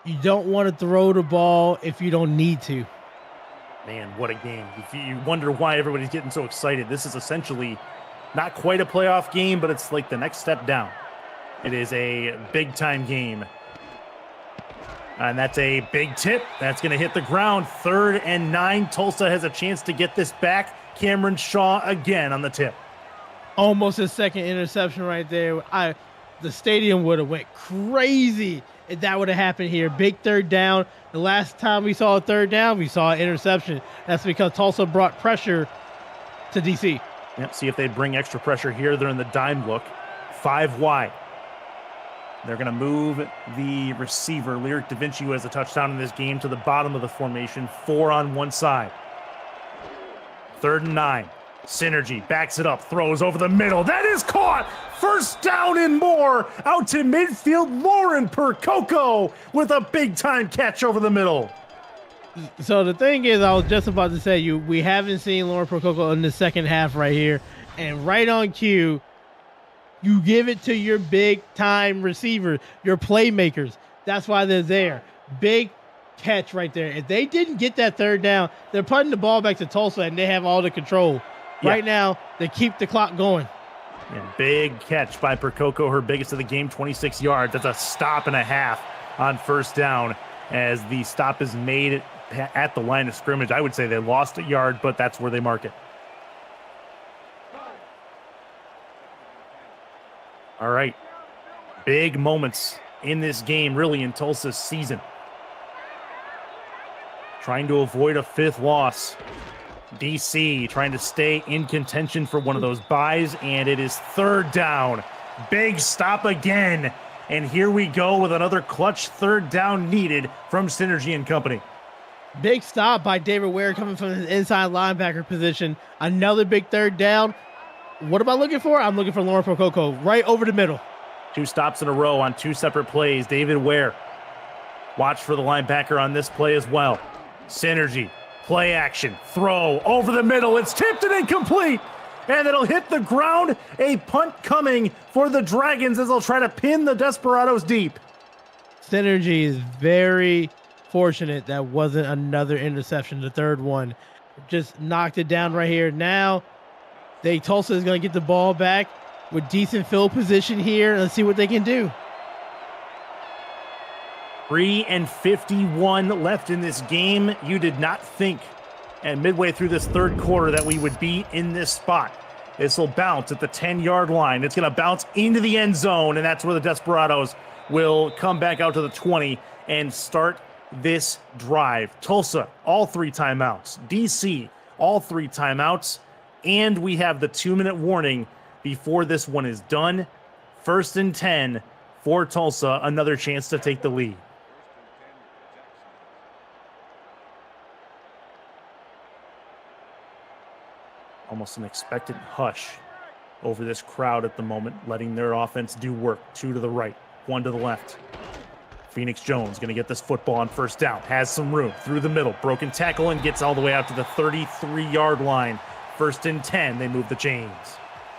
You don't want to throw the ball if you don't need to. Man, what a game. You wonder why everybody's getting so excited. This is essentially not quite a playoff game, but it's like the next step down. It is a big-time game. And that's a big tip. That's going to hit the ground. 3rd and 9. Tulsa has a chance to get this back. Cameron Shaw again on the tip. Almost a second interception right there. The stadium would have went crazy if that would have happened here. Big third down. The last time we saw a third down, we saw an interception. That's because Tulsa brought pressure to DC. Yep, see if they bring extra pressure here. They're in the dime look. 5 wide. They're going to move the receiver, Lyric Da Vinci, who has a touchdown in this game, to the bottom of the formation. 4 on one side. 3rd and 9. Synergy backs it up, throws over the middle. That is caught. First down and more. Out to midfield. Lauren Percoco with a big-time catch over the middle. So the thing is, I was just about to say, we haven't seen Lauren Percoco in the second half right here. And right on cue, you give it to your big-time receivers, your playmakers. That's why they're there. Big catch right there. If they didn't get that 3rd down, they're putting the ball back to Tulsa, and they have all the control. Yeah. Right now, they keep the clock going. And big catch by Percoco, her biggest of the game, 26 yards. That's a stop and a half on 1st down as the stop is made at the line of scrimmage. I would say they lost a yard, but that's where they mark it. All right. Big moments in this game, really, in Tulsa's season. Trying to avoid a 5th loss. DC trying to stay in contention for one of those buys, and it is 3rd down. Big stop again. And here we go with another clutch 3rd down needed from Synergy and company. Big stop by David Ware coming from his inside linebacker position. Another big 3rd down. What am I looking for? I'm looking for Lauren Percoco right over the middle. 2 stops in a row on 2 separate plays. David Ware. Watch for the linebacker on this play as well. Synergy. Play action, throw over the middle. It's tipped and incomplete, and it'll hit the ground. A punt coming for the Dragons as they'll try to pin the Desperados deep. Synergy is very fortunate that wasn't another interception, the 3rd one. Just knocked it down right here. Now, Tulsa is going to get the ball back with decent field position here. Let's see what they can do. 3:51 left in this game. You did not think and midway through this 3rd quarter that we would be in this spot. This will bounce at the 10-yard line. It's going to bounce into the end zone, and that's where the Desperados will come back out to the 20 and start this drive. Tulsa, all 3 timeouts. DC, all 3 timeouts. And we have the 2-minute warning before this one is done. 1st and 10 for Tulsa, another chance to take the lead. Almost an expectant hush over this crowd at the moment, letting their offense do work. 2 to the right, 1 to the left. Phoenix Jones going to get this football on 1st down. Has some room through the middle. Broken tackle and gets all the way out to the 33-yard line. 1st and 10, they move the chains.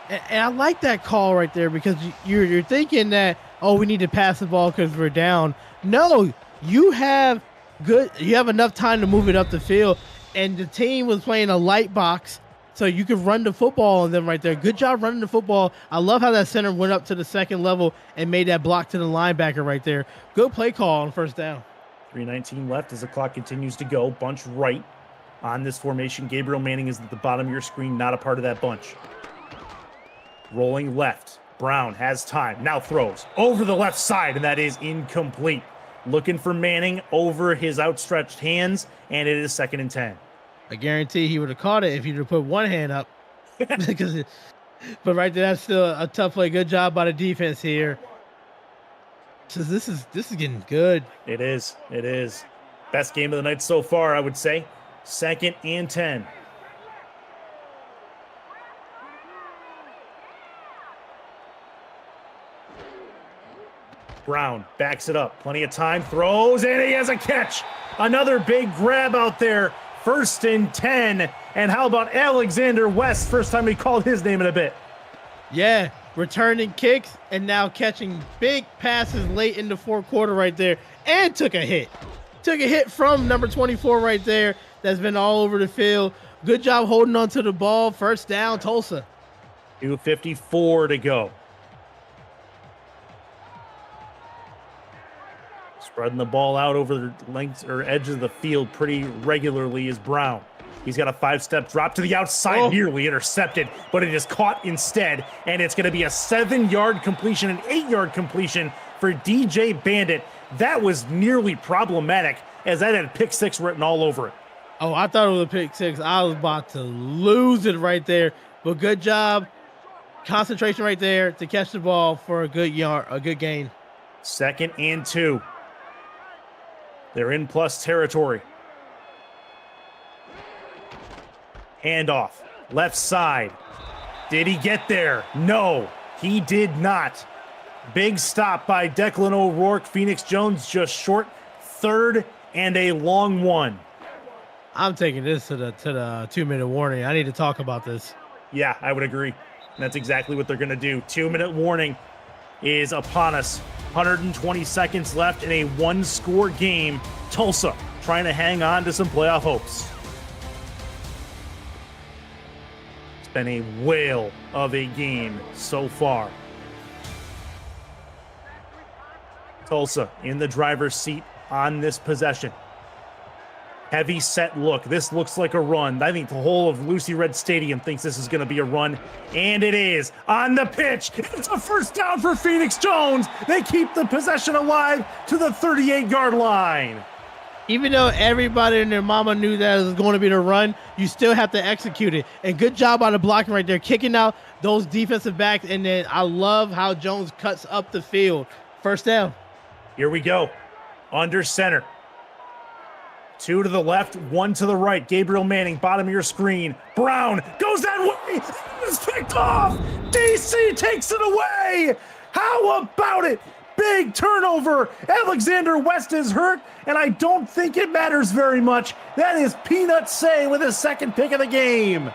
And I like that call right there because you're thinking that, oh, we need to pass the ball because we're down. No, you have enough time to move it up the field, and the team was playing a light box, so you could run the football on them right there. Good job running the football. I love how that center went up to the 2nd level and made that block to the linebacker right there. Good play call on 1st down. 3:19 left as the clock continues to go. Bunch right on this formation. Gabriel Manning is at the bottom of your screen, not a part of that bunch. Rolling left. Brown has time. Now throws over the left side, and that is incomplete. Looking for Manning over his outstretched hands, and it is 2nd and 10. I guarantee he would have caught it if he'd have put one hand up. But right there, that's still a tough play. Good job by the defense here. So this is getting good. It is. It is. Best game of the night so far, I would say. 2nd and 10. Brown backs it up. Plenty of time. Throws, and he has a catch. Another big grab out there. 1st and 10. And how about Alexander West? First time we called his name in a bit. Yeah, returning kicks and now catching big passes late in the 4th quarter right there. And took a hit. Took a hit from number 24 right there. That's been all over the field. Good job holding on to the ball. 1st down, Tulsa. 2:54 to go. Spreading the ball out over the length or edge of the field pretty regularly is Brown. He's got a 5-step drop to the outside, nearly intercepted, but it is caught instead, and it's going to be a 7-yard completion, an 8-yard completion for DJ Bandit. That was nearly problematic, as that had pick 6 written all over it. Oh, I thought it was a pick 6. I was about to lose it right there, but good job. Concentration right there to catch the ball for a good gain. 2nd and 2. They're in plus territory. Handoff, left side. Did he get there? No, he did not. Big stop by Declan O'Rourke. Phoenix Jones just short, 3rd and a long one. I'm taking this to the 2-minute warning. I need to talk about this. Yeah, I would agree. And that's exactly what they're going to do. 2-minute warning is upon us. 120 seconds left in a 1-score game. Tulsa trying to hang on to some playoff hopes. It's been a whale of a game so far. Tulsa in the driver's seat on this possession. Heavy set look. This looks like a run. I think the whole of Lucy Red Stadium thinks this is going to be a run, and it is. On the pitch, it's a first down for Phoenix Jones. They keep the possession alive to the 38-yard line. Even though everybody and their mama knew that it was going to be the run, you still have to execute it. And good job on the blocking right there, kicking out those defensive backs. And then I love how Jones cuts up the field. First down. Here we go. Under center. 2 to the left, 1 to the right. Gabriel Manning, bottom of your screen. Brown goes that way. It's picked off. DC takes it away. How about it? Big turnover. Alexander West is hurt, and I don't think it matters very much. That is Peanut Say with his 2nd pick of the game.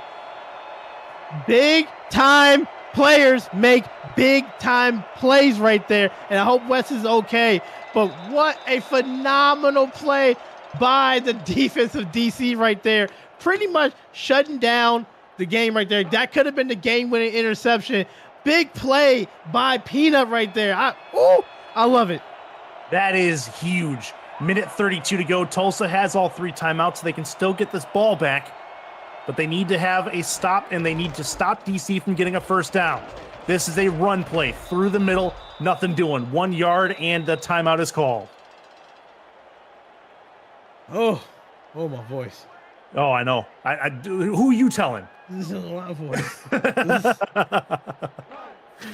Big time players make big time plays right there, and I hope West is okay. But what a phenomenal play by the defensive DC right there, pretty much shutting down the game right there. That could have been the game-winning interception. Big play by Peanut right there. I love it. That is huge. Minute 32 to go. Tulsa has all 3 timeouts, so they can still get this ball back, but they need to have a stop, and they need to stop DC from getting a first down. This is a run play through the middle, nothing doing. 1 yard, and the timeout is called. Oh, my voice. Oh, I know. Who are you telling? This is a lot of voice.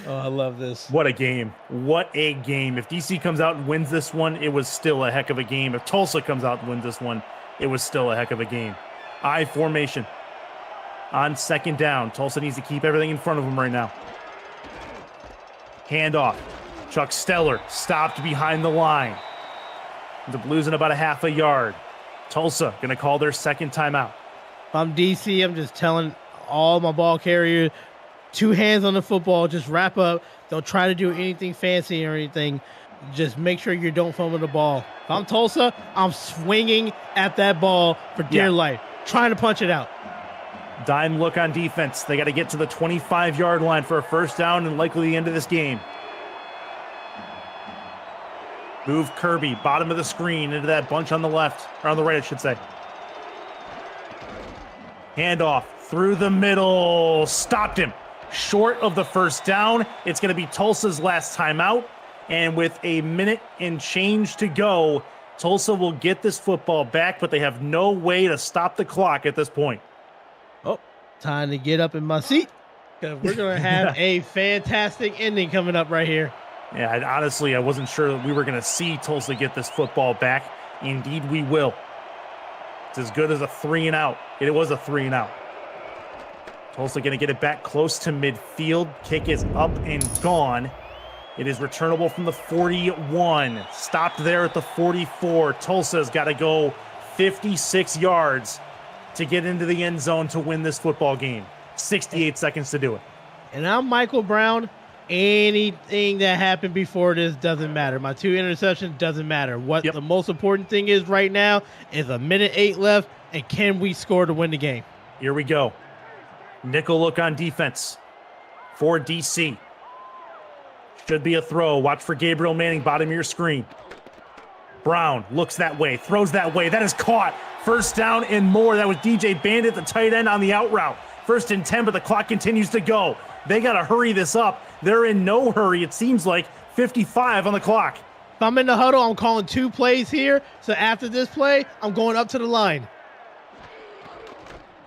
Oh, I love this. What a game. What a game. If DC comes out and wins this one, it was still a heck of a game. If Tulsa comes out and wins this one, it was still a heck of a game. I formation. On 2nd down. Tulsa needs to keep everything in front of them right now. Handoff. Chuck Steller stopped behind the line. The Blues in about a half a yard. Tulsa going to call their 2nd timeout. If I'm DC, I'm just telling all my ball carriers, 2 hands on the football, just wrap up. Don't try to do anything fancy or anything. Just make sure you don't fumble the ball. If I'm Tulsa, I'm swinging at that ball for dear life, trying to punch it out. Dime look on defense. They got to get to the 25-yard line for a first down and likely the end of this game. Move Kirby, bottom of the screen, into that bunch on the left, or on the right, I should say. Handoff through the middle, stopped him. Short of the first down. It's going to be Tulsa's last timeout, and with a minute and change to go, Tulsa will get this football back, but they have no way to stop the clock at this point. Oh, time to get up in my seat, because we're going to have a fantastic ending coming up right here. Yeah, honestly, I wasn't sure that we were going to see Tulsa get this football back. Indeed, we will. It's as good as a 3-and-out. It was a 3-and-out. Tulsa going to get it back close to midfield. Kick is up and gone. It is returnable from the 41. Stopped there at the 44. Tulsa's got to go 56 yards to get into the end zone to win this football game. 68 seconds to do it. And I'm Michael Brown. Anything that happened before this doesn't matter. My 2 interceptions doesn't matter. What the most important thing is right now is a minute 8 left, and can we score to win the game? Here we go. Nickel look on defense for DC. Should be a throw. Watch for Gabriel Manning, bottom of your screen. Brown looks that way, throws that way. That is caught. First down and more. That was DJ Bandit, the tight end, on the out route. 1st and 10, but the clock continues to go. They got to hurry this up. They're in no hurry, it seems like. 55 on the clock. If I'm in the huddle, I'm calling 2 plays here. So after this play, I'm going up to the line.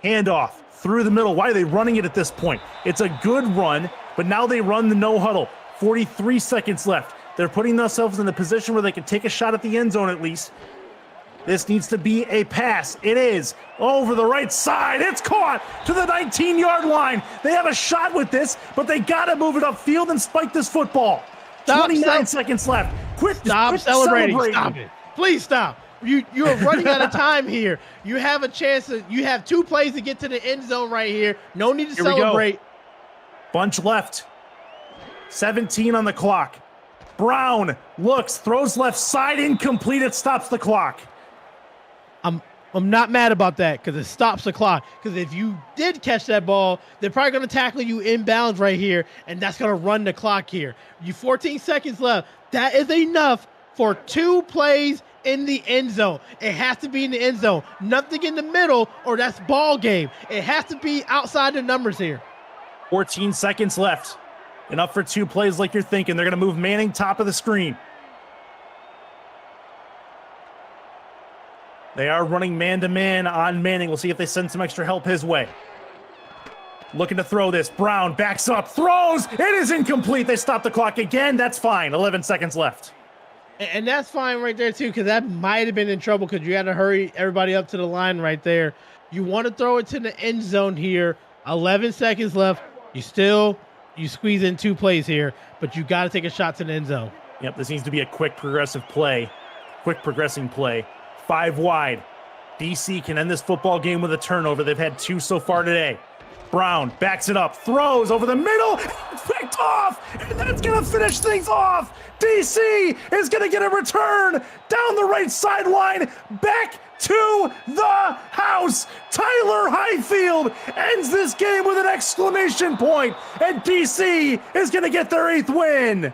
Handoff through the middle. Why are they running it at this point? It's a good run, but now they run the no huddle. 43 seconds left. They're putting themselves in the position where they can take a shot at the end zone at least. This needs to be a pass. It is over the right side. It's caught to the 19-yard line. They have a shot with this, but they got to move it upfield and spike this football. 29 seconds left. Stop celebrating. Stop it. Please stop. You are running out of time here. You have a chance. You have 2 plays to get to the end zone right here. No need to celebrate. Bunch left. 17 on the clock. Brown looks, throws left side, incomplete. It stops the clock. I'm not mad about that because it stops the clock. Because if you did catch that ball, they're probably going to tackle you inbounds right here, and that's going to run the clock here. You 14 seconds left. That is enough for 2 plays in the end zone. It has to be in the end zone. Nothing in the middle, or that's ball game. It has to be outside the numbers here. 14 seconds left. Enough for 2 plays like you're thinking. They're going to move Manning top of the screen. They are running man-to-man on Manning. We'll see if they send some extra help his way. Looking to throw this. Brown backs up, throws. It is incomplete. They stop the clock again. That's fine. 11 seconds left. And that's fine right there, too, because that might have been in trouble because you had to hurry everybody up to the line right there. You want to throw it to the end zone here. 11 seconds left. You squeeze in 2 plays here, but you got to take a shot to the end zone. Yep, this needs to be a quick progressive play. Quick progressing play. 5 wide. DC can end this football game with a turnover. They've had 2 so far today. Brown backs it up, throws over the middle, picked off, and that's going to finish things off. DC is going to get a return down the right sideline, back to the house. Tyler Highfield ends this game with an exclamation point, and DC is going to get their 8th win.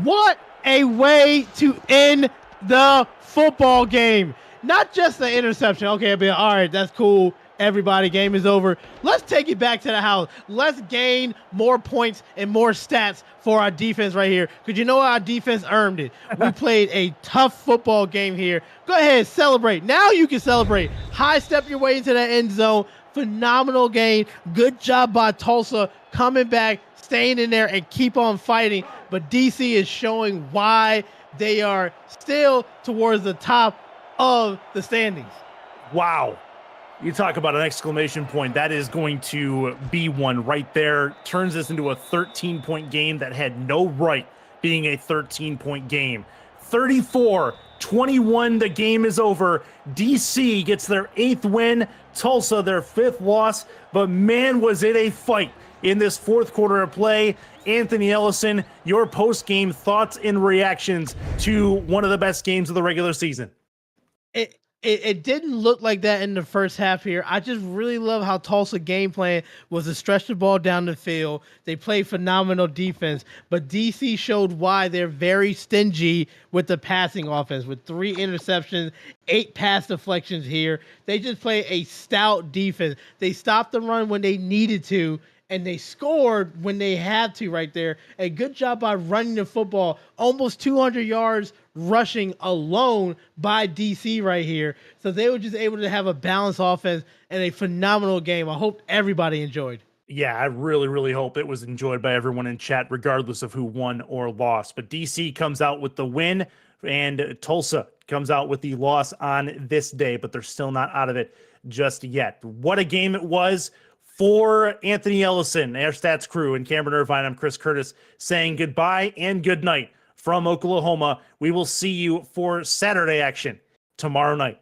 What a way to end the football game. Not just the interception. Okay, but all right, that's cool. Everybody, game is over. Let's take it back to the house. Let's gain more points and more stats for our defense right here. Because you know what? Our defense earned it. We played a tough football game here. Go ahead, celebrate. Now you can celebrate. High step your way into the end zone. Phenomenal game. Good job by Tulsa coming back, staying in there, and keep on fighting. But DC is showing why they are still towards the top of the standings. Wow. You talk about an exclamation point. That is going to be one right there. Turns this into a 13-point game that had no right being a 13-point game. 34-21, the game is over. DC gets their 8th win. Tulsa, their 5th loss. But man, was it a fight in this 4th quarter of play. Anthony Ellison, your post-game thoughts and reactions to one of the best games of the regular season. It didn't look like that in the first half here. I just really love how Tulsa game plan was to stretch the ball down the field. They played phenomenal defense, but DC showed why they're very stingy with the passing offense with 3 interceptions, 8 pass deflections here. They just play a stout defense. They stopped the run when they needed to, and they scored when they had to right there. A good job by running the football. Almost 200 yards rushing alone by DC right here. So they were just able to have a balanced offense and a phenomenal game. I hope everybody enjoyed. Yeah, I really, really hope it was enjoyed by everyone in chat, regardless of who won or lost. But DC comes out with the win, and Tulsa comes out with the loss on this day, but they're still not out of it just yet. What a game it was. For Anthony Ellison, Air Stats crew, and Cameron Irvine, I'm Chris Curtis saying goodbye and good night from Oklahoma. We will see you for Saturday action tomorrow night.